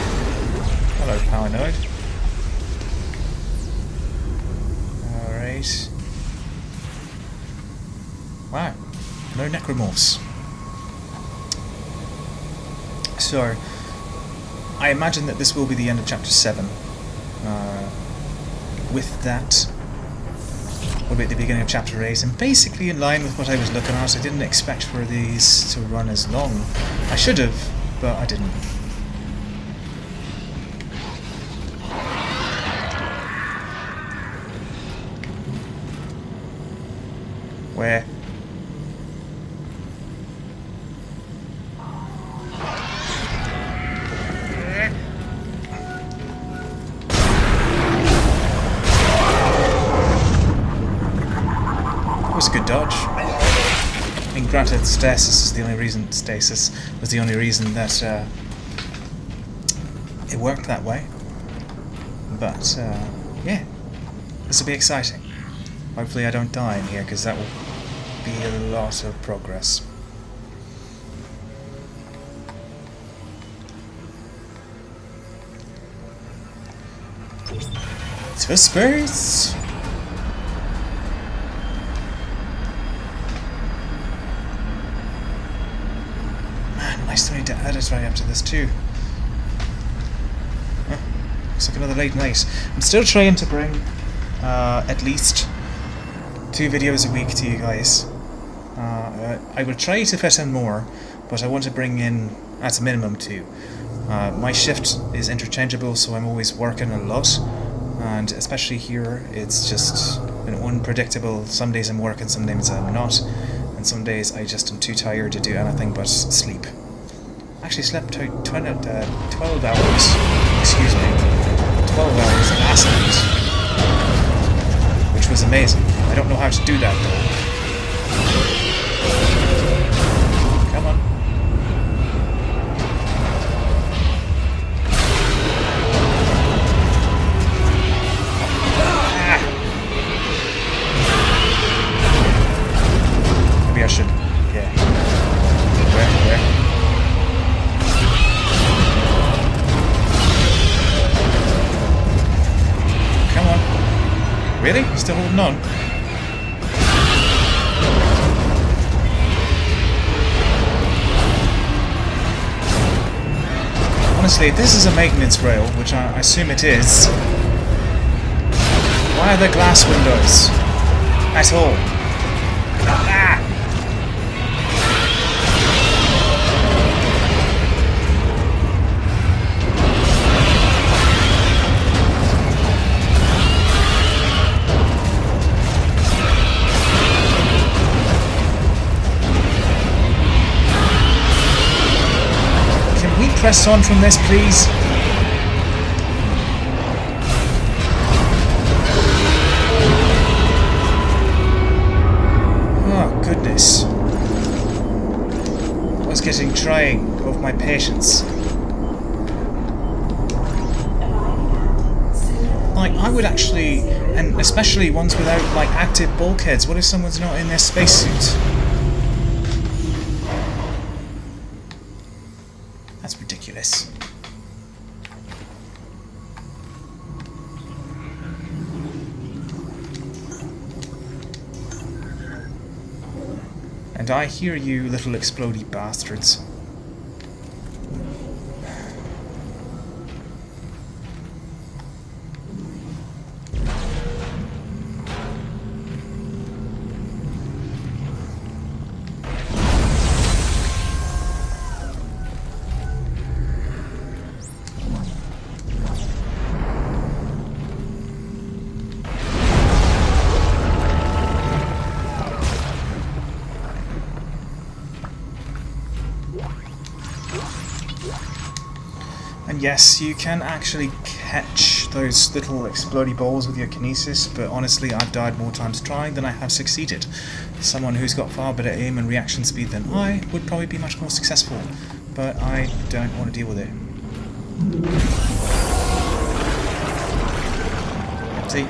Hello, Paranoid. Alright. Wow. No necromorphs. So, I imagine that this will be the end of chapter 7. With that, will be at the beginning of Chapter 8, and basically in line with what I was looking at. I didn't expect for these to run as long. I should have, but I didn't. Where? That was a good dodge. I mean, granted, stasis was the only reason that it worked that way. But yeah, this will be exciting. Hopefully I don't die in here, because that will be a lot of progress. To space! Man, I still need to edit right after this too. Looks like another late night. I'm still trying to bring at least 2 videos a week to you guys. I will try to fit in more, but I want to bring in at a minimum 2. My shift is interchangeable, so I'm always working a lot, and especially here it's just been unpredictable. Some days I'm working, some days I'm not, and some days I just am too tired to do anything but sleep. Actually slept 12 hours, excuse me, 12 hours last night, which was amazing. I don't know how to do that though. Come on. Ah. Maybe I should. Yeah. Where? Come on. Really? Still holding on? Honestly, if this is a maintenance rail, which I assume it is, why are there glass windows at all? Ah! Press on from this, please. Oh, goodness. I was getting trying of my patience. Like, I would actually, and especially ones without, like, active bulkheads. What if someone's not in their spacesuit? That's ridiculous. And I hear you, little explodey bastards. And yes, you can actually catch those little explodey balls with your kinesis, but honestly I've died more times trying than I have succeeded. Someone who's got far better aim and reaction speed than I would probably be much more successful, but I don't want to deal with it. See?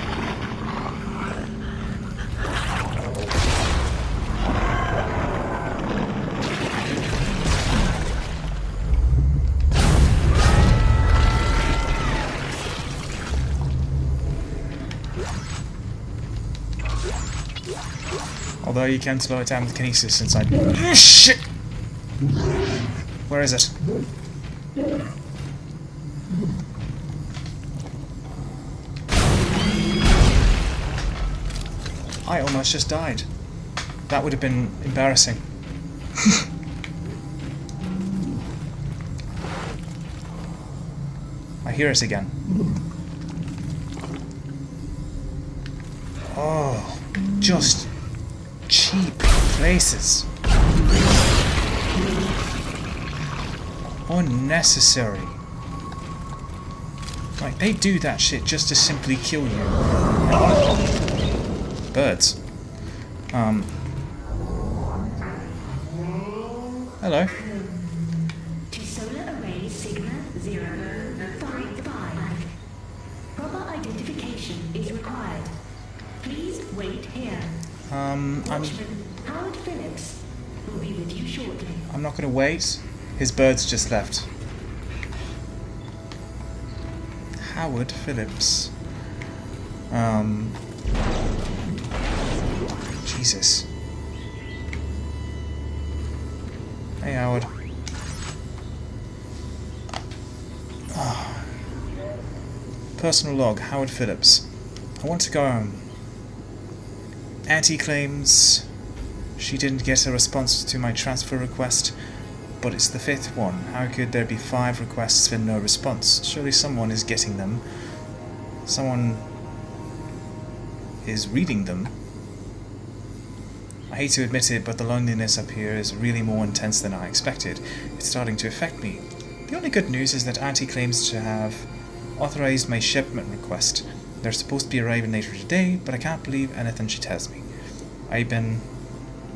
Although you can slow it down with kinesis inside. Oh, shit! Where is it? I almost just died. That would have been embarrassing. I hear it again. Oh, just cheap places. Unnecessary. Like, they do that shit just to simply kill you. Birds. Hello. To solar array Sigma 055. Proper identification is required. Please wait here. Watchman Howard Phillips will be with you shortly. I'm not gonna wait. His birds just left. Howard Phillips. Jesus. Hey, Howard. Personal log, Howard Phillips. I want to go home. Auntie claims she didn't get a response to my transfer request, but it's the 5th one. How could there be 5 requests with no response? Surely someone is getting them. Someone is reading them. I hate to admit it, but the loneliness up here is really more intense than I expected. It's starting to affect me. The only good news is that Auntie claims to have authorized my shipment request. They're supposed to be arriving later today, but I can't believe anything she tells me. I've been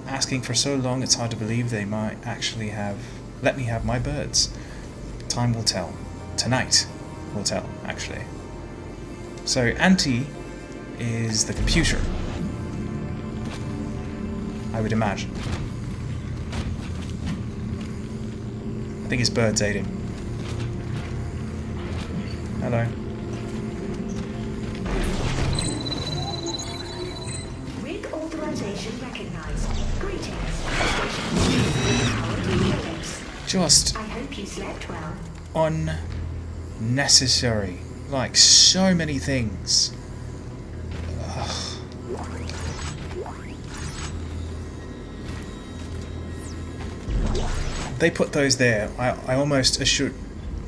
asking for so long it's hard to believe they might actually have let me have my birds. Time will tell. Tonight will tell, actually. So Auntie is the computer, I would imagine. I think his birds ate him. Hello. Rig authorization recognized. Greetings. Howard Phillips. Just I hope you slept well. unnecessary. Like so many things. Ugh. They put those there. I almost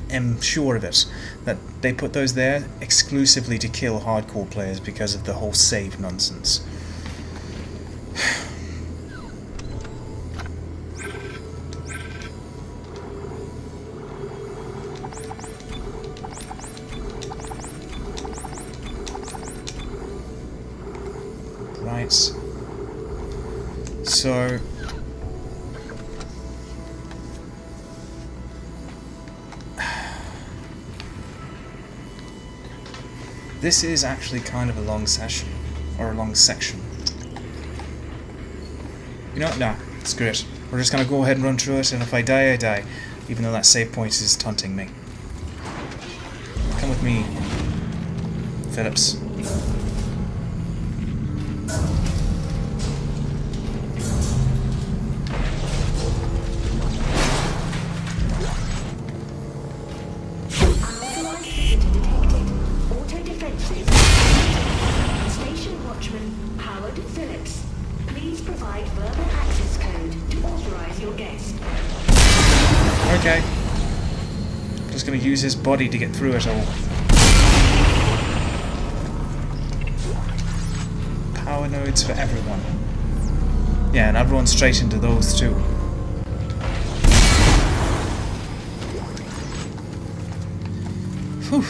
am sure of it, that they put those there exclusively to kill hardcore players because of the whole save nonsense. Right. So this is actually kind of a long session, or a long section. You know what? Nah, screw it. We're just gonna go ahead and run through it, and if I die, I die. Even though that save point is taunting me. Come with me, Phillips. Unauthorized visitor detected. Auto defenses. Station watchman Howard Phillips. Please provide verbal access code to authorize your guest. Okay. Just gonna use his body to get through it all. Power nodes for everyone. Yeah, and I've run straight into those too. Whew.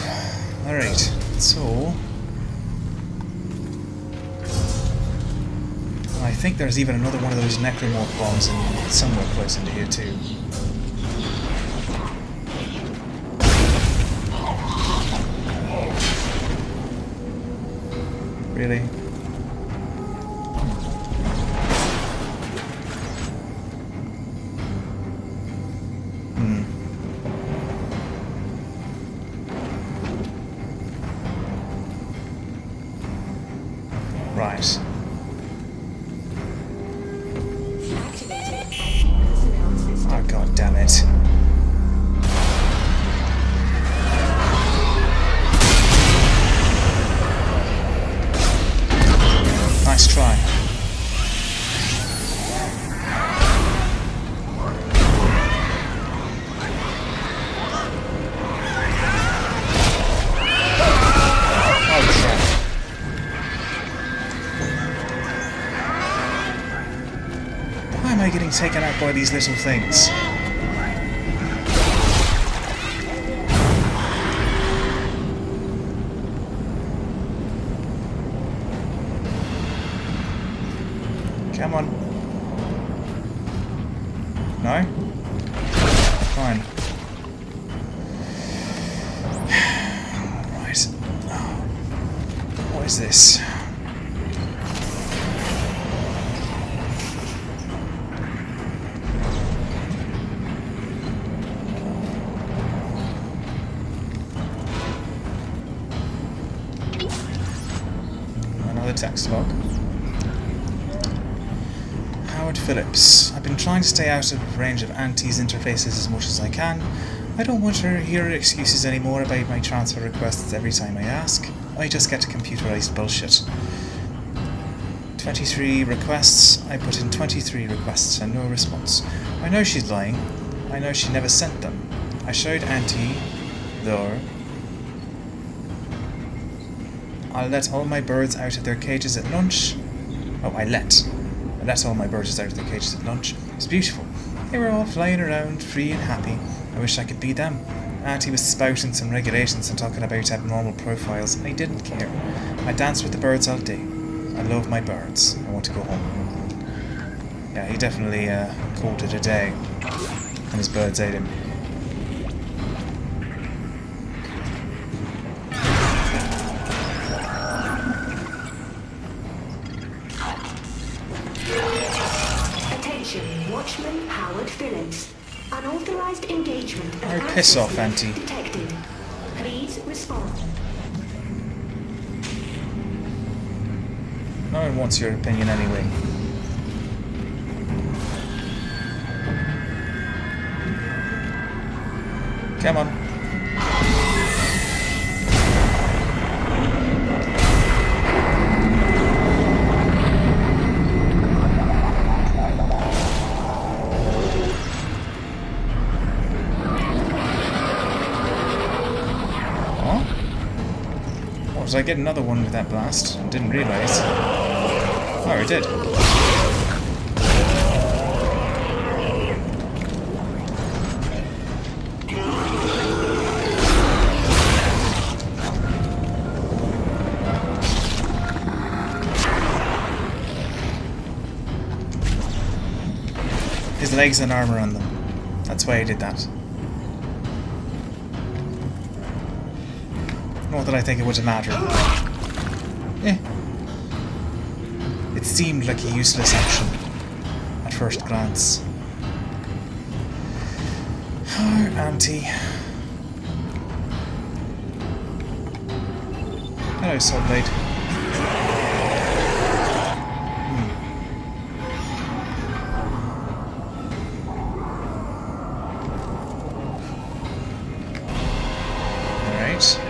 Alright, so I think there's even another one of those necromorph bombs somewhere close into here too. Really? Right. Oh, god damn it. Nice try. Why am I getting taken out by these little things? Come on. No? Fine. Right. What is this? Another text log. Howard Phillips. I've been trying to stay out of range of Auntie's interfaces as much as I can. I don't want her to hear excuses anymore about my transfer requests every time I ask. I just get computerized bullshit. 23 requests. I put in 23 requests and no response. I know she's lying. I know she never sent them. I showed Auntie, though. I'll let all my birds out of their cages at lunch. Oh, I let all my birds out of their cages at lunch. It was beautiful. They were all flying around, free and happy. I wish I could be them. Auntie was spouting some regulations and talking about abnormal profiles, and I didn't care. I danced with the birds all day. I love my birds. I want to go home. Yeah, he definitely called it a day. And his birds ate him. Watchman Howard Phillips. Unauthorized engagement of Oh, piss off, Auntie. detected. Please respond. No one wants your opinion anyway. Come on. Did I get another one with that blast? I didn't realise. Oh, I did. His legs and armour on them. That's why I did that. Not that I think it would have mattered. It seemed like a useless action at first glance. Oh, Auntie. Hello, Sunblade. Alright.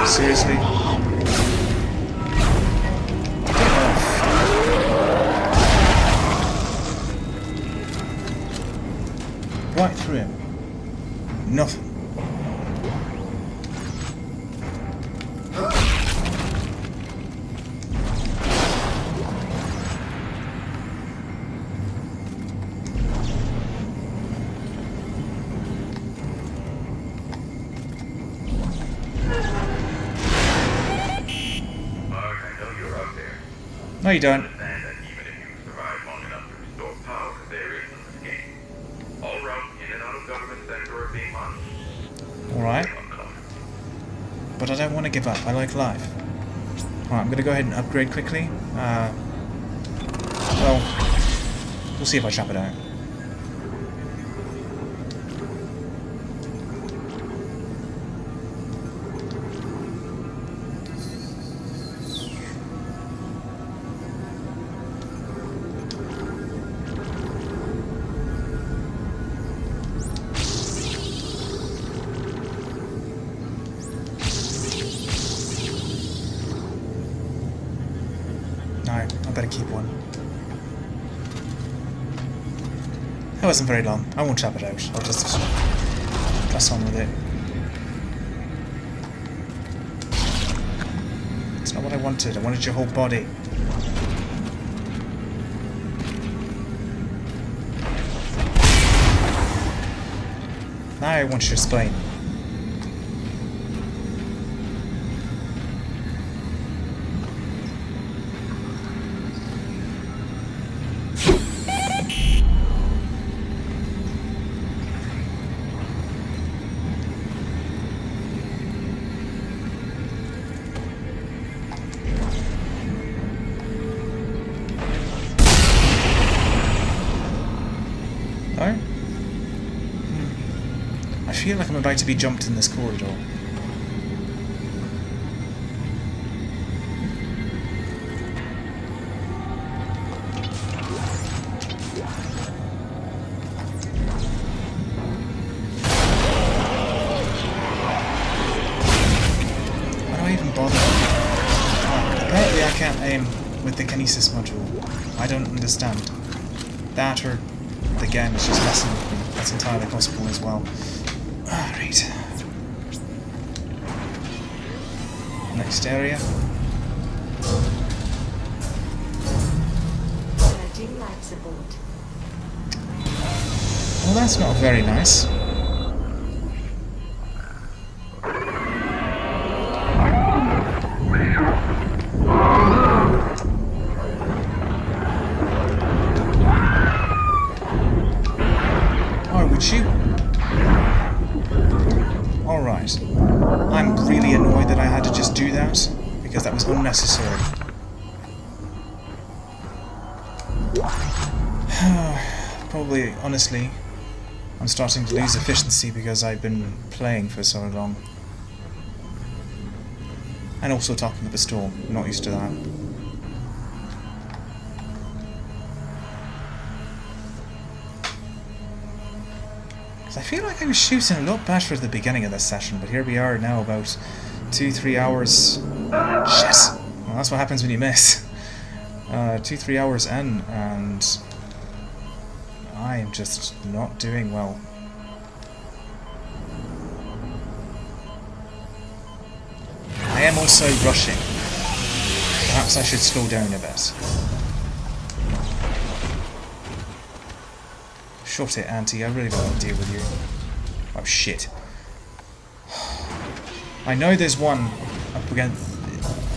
Seriously? Right through him. Nothing. No, you don't. Alright. But I don't want to give up. I like life. Alright, I'm going to go ahead and upgrade quickly. Well, we'll see if I chop it out. better keep one. That wasn't very long. I won't chop it out. I'll just press on with it. It's not what I wanted. I wanted your whole body. Now I want your spine. No? I feel like I'm about to be jumped in this corridor. Why do I even bother? Apparently I can't aim with the kinesis module. I don't understand. That or the game is just messing with me. That's entirely possible as well. Alright. Next area. Surging life support. Well, that's not very nice. Oh, would you? Alright. I'm really annoyed that I had to just do that, because that was unnecessary. Probably, honestly, I'm starting to lose efficiency because I've been playing for so long. And also talking up a storm. I'm not used to that. I feel like I was shooting a lot better at the beginning of this session, but here we are now about 2-3 hours. Shit! Well, that's what happens when you miss. 2-3 hours in, and I am just not doing well. I am also rushing. Perhaps I should slow down a bit. Shut it, Auntie. I really don't want to deal with you. Oh, shit. I know there's one up against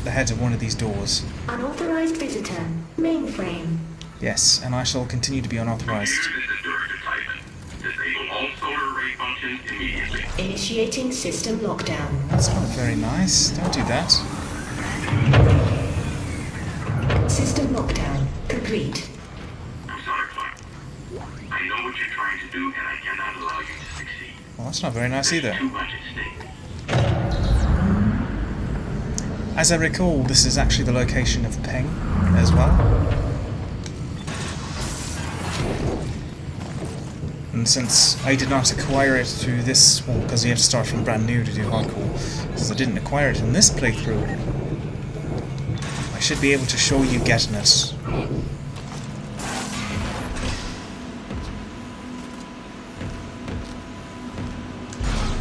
the head of one of these doors. Unauthorized visitor. Mainframe. Yes, and I shall continue to be unauthorized. Initiating system lockdown. That's not very nice. Don't do that. System lockdown complete. I'm sorry, Clark. I know what you're trying to do, and I cannot allow you to succeed. Well, that's not very nice either. Too much at stake. As I recall, this is actually the location of Ping as well. And since I did not acquire it through this, well, because you have to start from brand new to do hardcore, since I didn't acquire it in this playthrough, I should be able to show you getting it.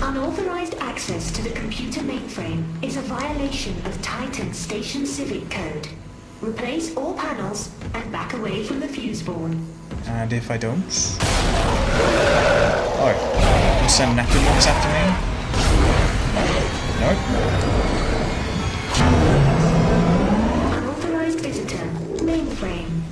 Unauthorized access to the computer mainframe is a violation of Titan Station Civic Code. Replace all panels and back away from the fuse board. And if I don't? Oh, you send Necromorphs after me? No? Unauthorized visitor. Mainframe.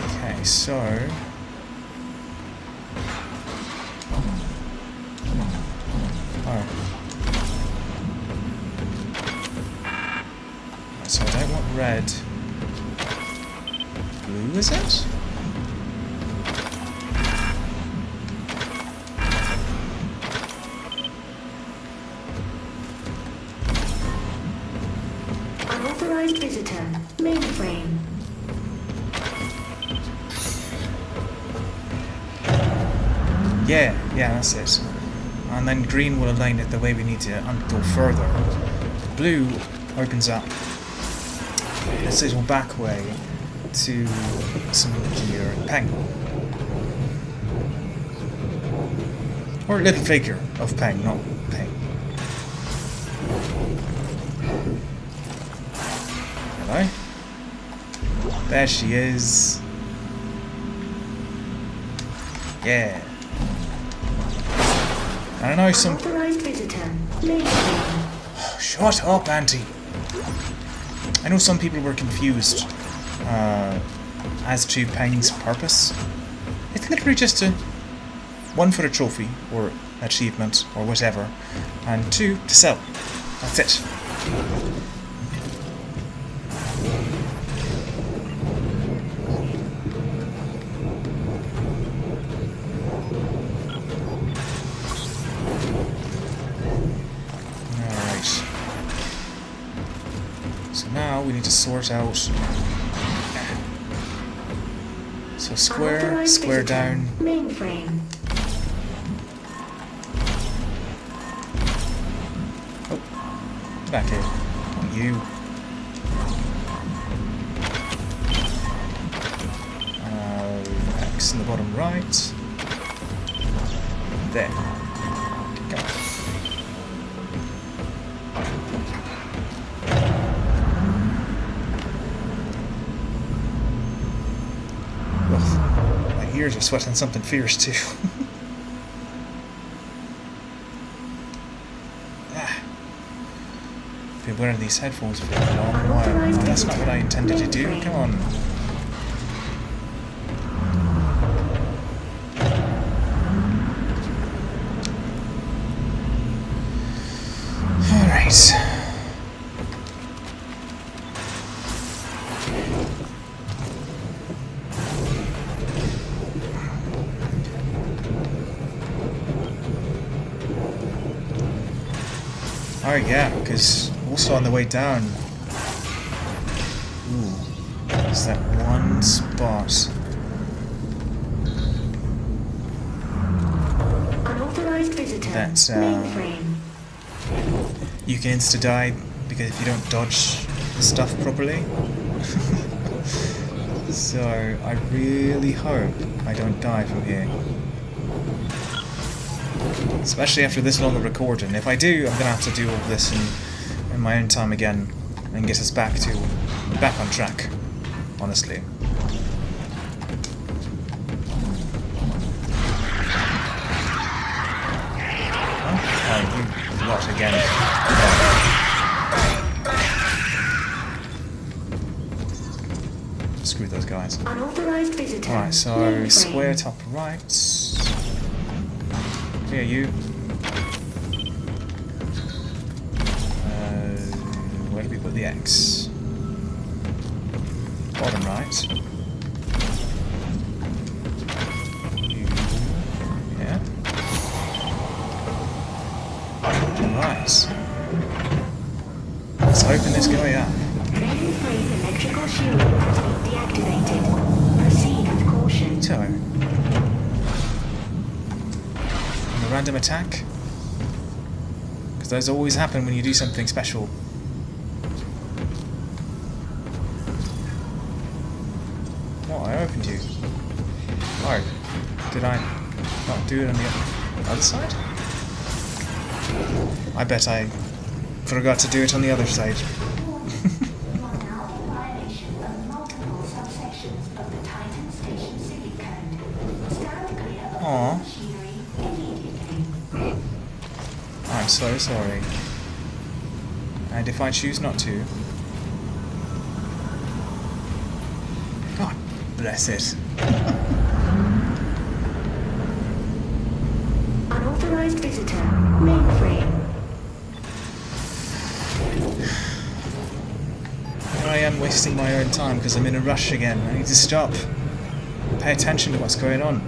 Okay, so... So I don't want red. Blue, is it? Unauthorized visitor. Mainframe. Yeah, that's it. And then green will align it the way we need to and go further. Blue opens up this little back way to some gear and Peng. Or a little figure of Peng, not Peng. Hello? There she is. Yeah. I know some... Unauthorized visitor. Shut up, Auntie. I know some people were confused as to Peng's purpose. It's literally just one for a trophy or achievement or whatever, and two to sell. That's it. Now we need to sort out. So square down. Mainframe. Oh, back here. Not you. X in the bottom right. There. Go. Ears are sweating something fierce too. Been wearing these headphones for a long while. Oh, that's not what I intended to do. Come on. Alright. Oh yeah, because also on the way down, there's that one spot. Unauthorized visitor. That you can insta-die because if you don't dodge the stuff properly. So I really hope I don't die from here. Especially after this long a recording. If I do, I'm gonna have to do all this in my own time again and get us back on track, honestly. Oh, you lot again. Screw those guys. Unauthorized visitor. Alright, so square top right. Here, you. Where do we put the X? Bottom right. You. Yeah. Right. Let's open this guy up. Mainframe electrical shield has been deactivated. Proceed with caution. So. Random attack? Because those always happen when you do something special. What? I opened you. Oh. Did I not do it on the other side? I bet I forgot to do it on the other side. Aww. I'm so sorry. And if I choose not to... God bless it. Unauthorized visitor. Mainframe. Here I am wasting my own time because I'm in a rush again. I need to stop. Pay attention to what's going on.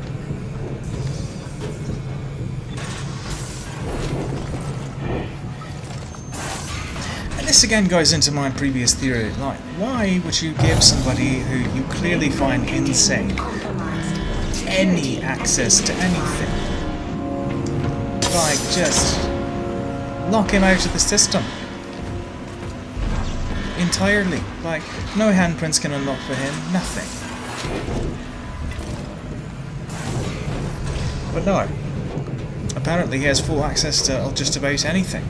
This again goes into my previous theory, like, why would you give somebody who you clearly find insane any access to anything? like, just knock him out of the system. Entirely. Like, no handprints can unlock for him, nothing. But no. Apparently he has full access to just about anything.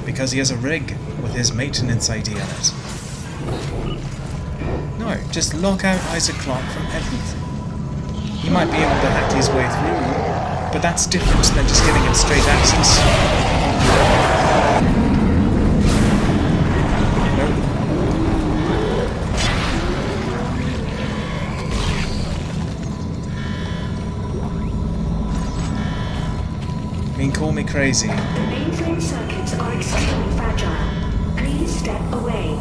Because he has a rig with his maintenance ID on it. No, just lock out Isaac Clarke from everything. He might be able to hack his way through, but that's different than just giving him straight access. I mean, call me crazy. The mainframe circuits are extremely fragile. Please step away.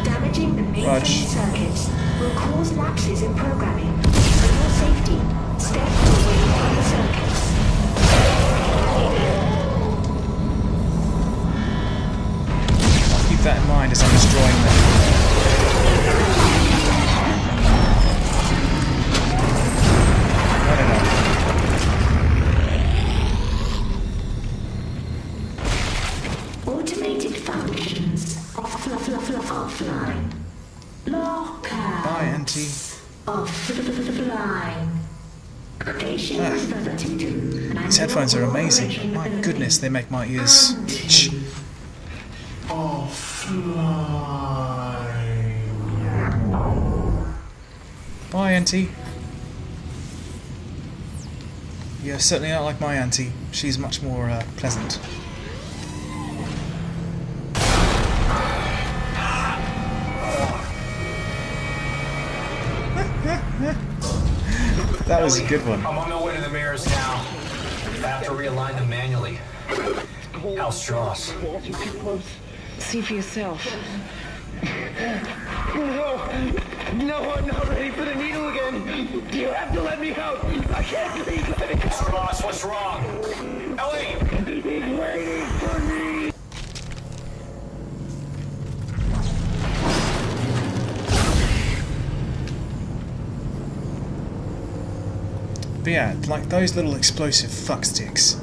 Damaging the mainframe circuits will cause lapses in programming. For your safety, step away from the circuits. I'll keep that in mind as I'm destroying them. Automated functions offline. Lockout. Bye, Auntie. Offline. These headphones are amazing. My goodness, they make my ears itch. Bye, Auntie. You're certainly not like my auntie. She's much more pleasant. That was a good one. I'm on my way to the mirrors now. I have to realign them manually. How's Strauss? See for yourself. No, I'm not ready for the needle again. You have to let me out. I can't breathe. Let me out. Strauss, what's wrong? Ellie! He's waiting for me. But yeah, like those little explosive fucksticks.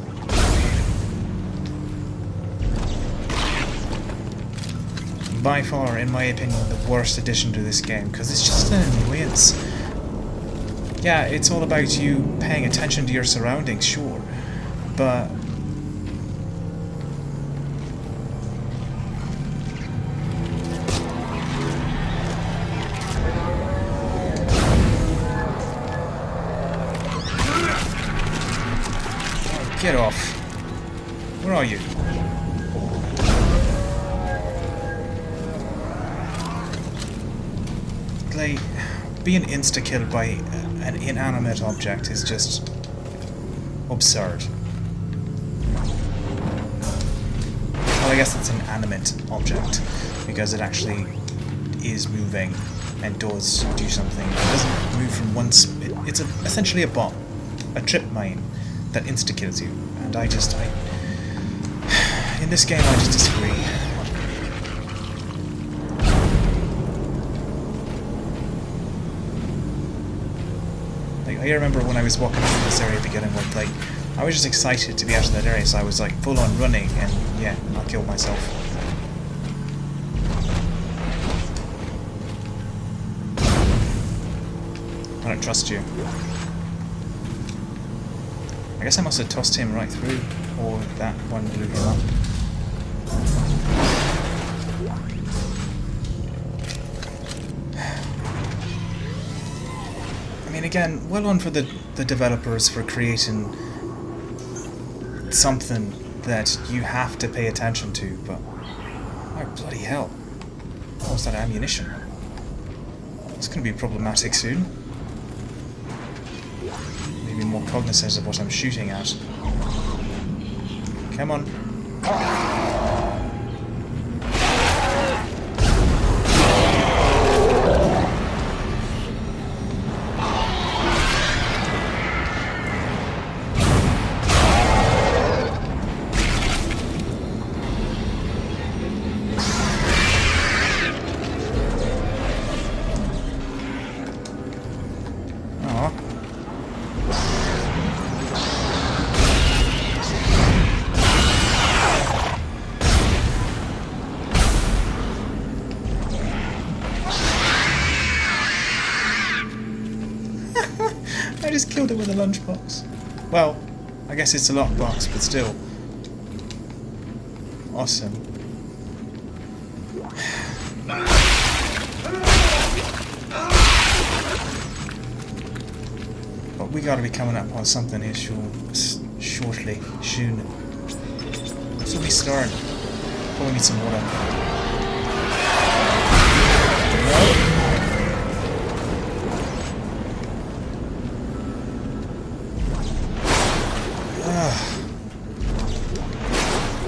By far, in my opinion, the worst addition to this game, because it's just an annoyance. Yeah, it's all about you paying attention to your surroundings, sure, but get off. Where are you? Like, being insta-killed by an inanimate object is just absurd. Well, I guess it's an animate object, because it actually is moving and does do something. It doesn't move from one... It's essentially a bomb. A trip mine that insta-kills you. And in this game I just disagree. I remember when I was walking through this area at the beginning, like, I was just excited to be out of that area, so I was like full on running, and yeah, I killed myself. I don't trust you. I guess I must have tossed him right through, or that one blew him up. I mean, again, well on for the developers for creating something that you have to pay attention to, but oh bloody hell, what was that ammunition? It's going to be problematic soon. Maybe more cognizant of what I'm shooting at. Come on. just killed it with a lunchbox. Well, I guess it's a lockbox, but still. Awesome. But we gotta be coming up on something here shortly. Soon. So we start. Probably need some water.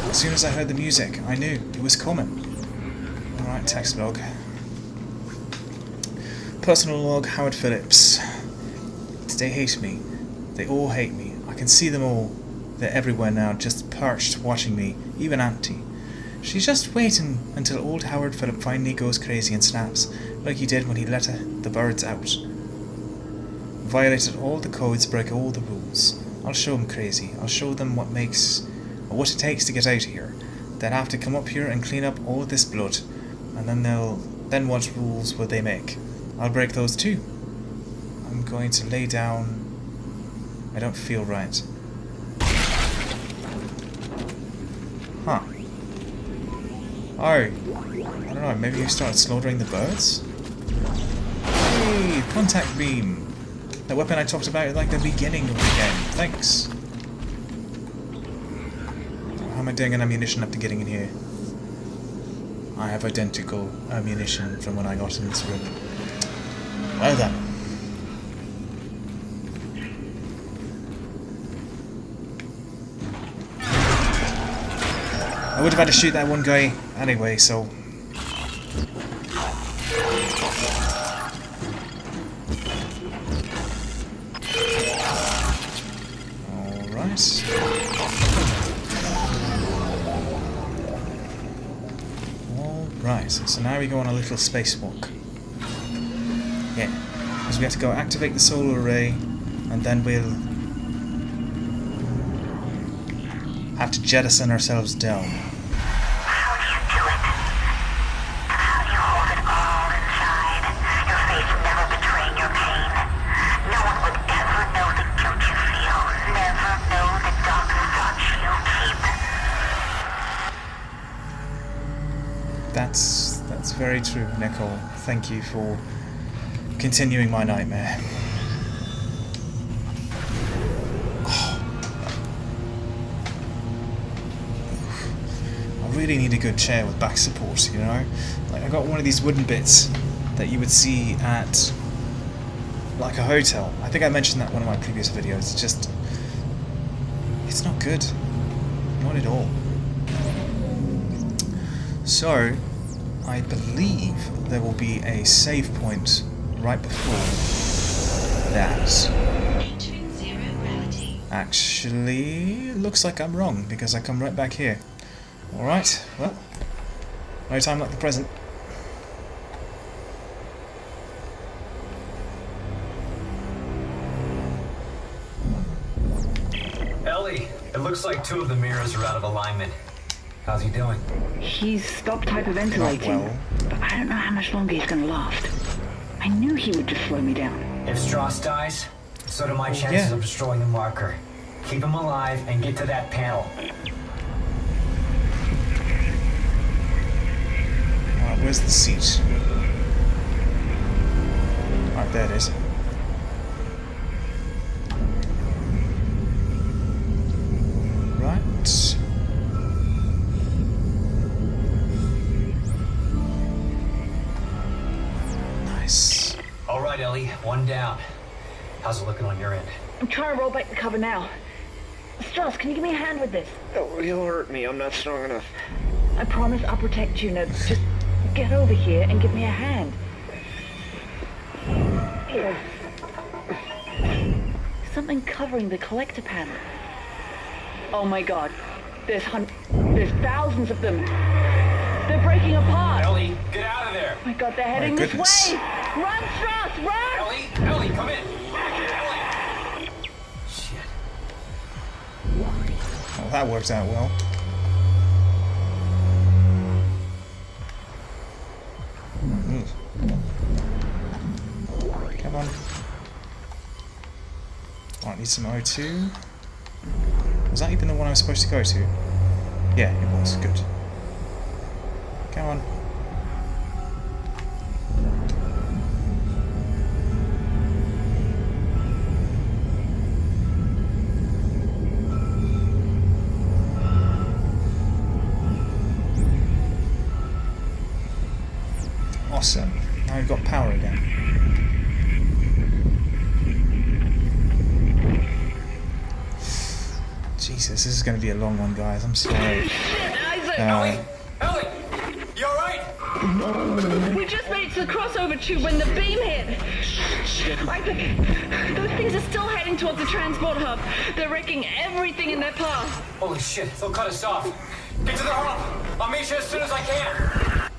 As soon as I heard the music, I knew it was coming. Alright, text log. Personal log, Howard Phillips. They hate me. They all hate me. I can see them all. They're everywhere now, just perched, watching me. Even Auntie. She's just waiting until old Howard Phillips finally goes crazy and snaps, like he did when he let the birds out. Violated all the codes, broke all the rules. I'll show him crazy. I'll show them what it takes to get out of here. They'll have to come up here and clean up all this blood, and then what rules will they make? I'll break those too. I'm going to lay down. I don't feel right. Huh. Oh. I don't know, maybe you started slaughtering the birds? Hey, contact beam. That weapon I talked about at like the beginning of the game. Thanks. How am I doing on ammunition after getting in here? I have identical ammunition from when I got in this room. Well done. I would have had to shoot that one guy anyway, so... Alright. Alright, so now we go on a little spacewalk. Yeah, because we have to go activate the solar array, and then we'll have to jettison ourselves down. How do you do it? How do you hold it all inside? Your face never betraying your pain. No one would ever know the guilt you feel. Never know the dark thoughts you keep. That's very true, Nicole. Thank you for continuing my nightmare. I really need a good chair with back support, you know? Like, I got one of these wooden bits that you would see at like a hotel. I think I mentioned that in one of my previous videos. It's not good. Not at all. So, I believe there will be a save point right before that. Actually, looks like I'm wrong because I come right back here. Alright, well, no time like the present. Ellie, it looks like 2 of the mirrors are out of alignment. How's he doing? He's stopped hyperventilating, well. but I don't know how much longer he's gonna last. I knew he would just slow me down. If Strauss dies, so do my chances of destroying the marker. Keep him alive and get to that panel. Alright, where's the seat? Alright, there it is. Right. Nice. All right, Ellie, 1 down. How's it looking on your end? I'm trying to roll back the cover now. Strauss, can you give me a hand with this? Oh, he'll hurt me. I'm not strong enough. I promise I'll protect you. Now, just get over here and give me a hand. Something covering the collector panel. Oh my god. There's thousands of them. They're breaking apart. Ellie, get out of there! Oh my god, they're heading this way! Run, Strauss, run! Ellie, come in! Ellie! Shit. Well, that worked out well. Come on. Need some O2. Was that even the one I was supposed to go to? Yeah, it was. Good. Come on. Awesome. Now we've got power again. Jesus, this is going to be a long one, guys. I'm sorry. Ellie, you alright? We just made it to the crossover tube when the beam hit. Isaac, those things are still heading towards the transport hub. They're wrecking everything in their path. Holy shit, they'll cut us off. Get to the hub. I'll meet you as soon as I can.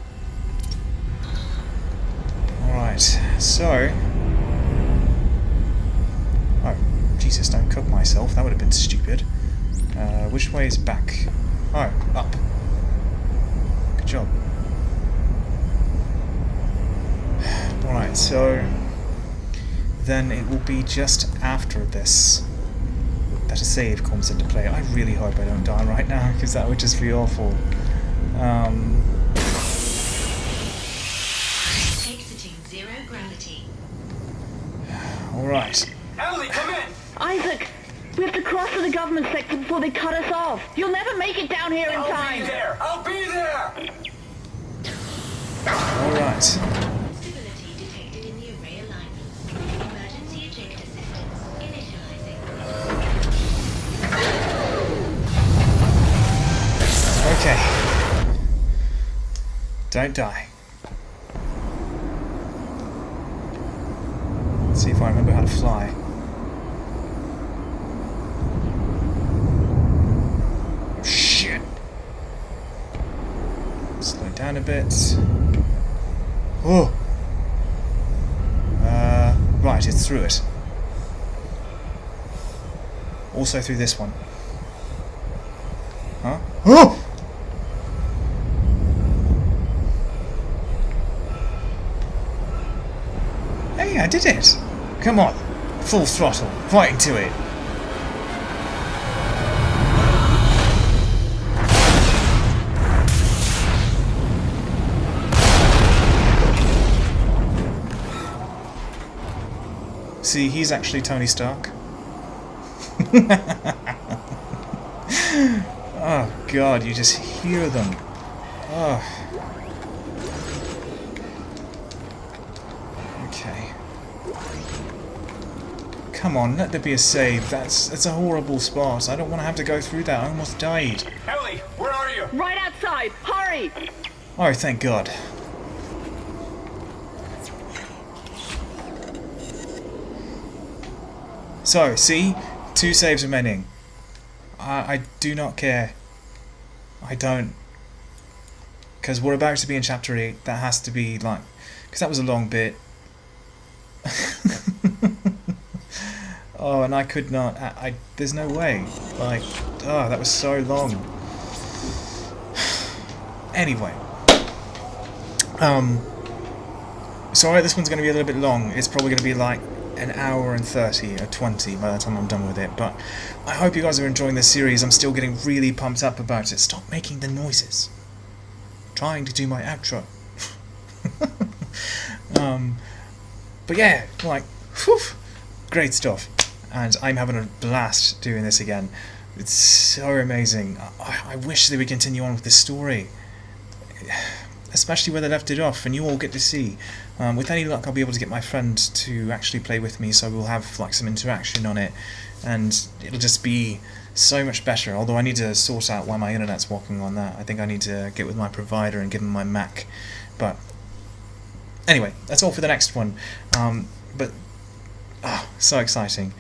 Alright, so... Oh, Jesus, don't cook myself. That would have been stupid. Which way is back? Oh, up. Good job. Alright, so... Then it will be just after this that a save comes into play. I really hope I don't die right now, because that would just be awful. Exiting zero gravity. Alright. Ellie, come in. Isaac, we have to cross to the government sector before they cut us off. You'll never make it down here in time. I'll be there. Alright. Stability detected in the array alignment. Emergency eject assistance initializing. Okay. Don't die. Let's see if I remember how to fly. Oh, shit. Slow down a bit. Oh! Right, it's through it. Also through this one. Huh? Oh! Hey, I did it! Come on! Full throttle, right into it! See, he's actually Tony Stark. Oh god, you just hear them. Oh. Okay. Come on, let there be a save. That's a horrible spot. I don't want to have to go through that. I almost died. Ellie, where are you? Right outside. Hurry! Oh, thank God. So, see? 2 saves remaining. I do not care. I don't. Because we're about to be in Chapter 8. That has to be, like... Because that was a long bit. Oh, and I could not... there's no way. Like, oh, that was so long. Anyway. Sorry, this one's going to be a little bit long. It's probably going to be like an hour and 30 or 20 by the time I'm done with it, but I hope you guys are enjoying this series. I'm still getting really pumped up about it. Stop making the noises. Trying to do my outro. But yeah, like, whew, great stuff, and I'm having a blast doing this again. It's so amazing. I wish they would continue on with this story, especially where they left it off, and you all get to see. With any luck, I'll be able to get my friend to actually play with me, so we'll have like some interaction on it, and it'll just be so much better. Although I need to sort out why my internet's walking on that. I think I need to get with my provider and give him my Mac. But anyway, that's all for the next one. So exciting.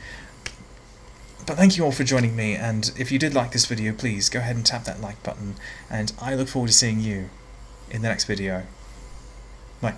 But thank you all for joining me, and if you did like this video, please go ahead and tap that like button, and I look forward to seeing you in the next video. Bye.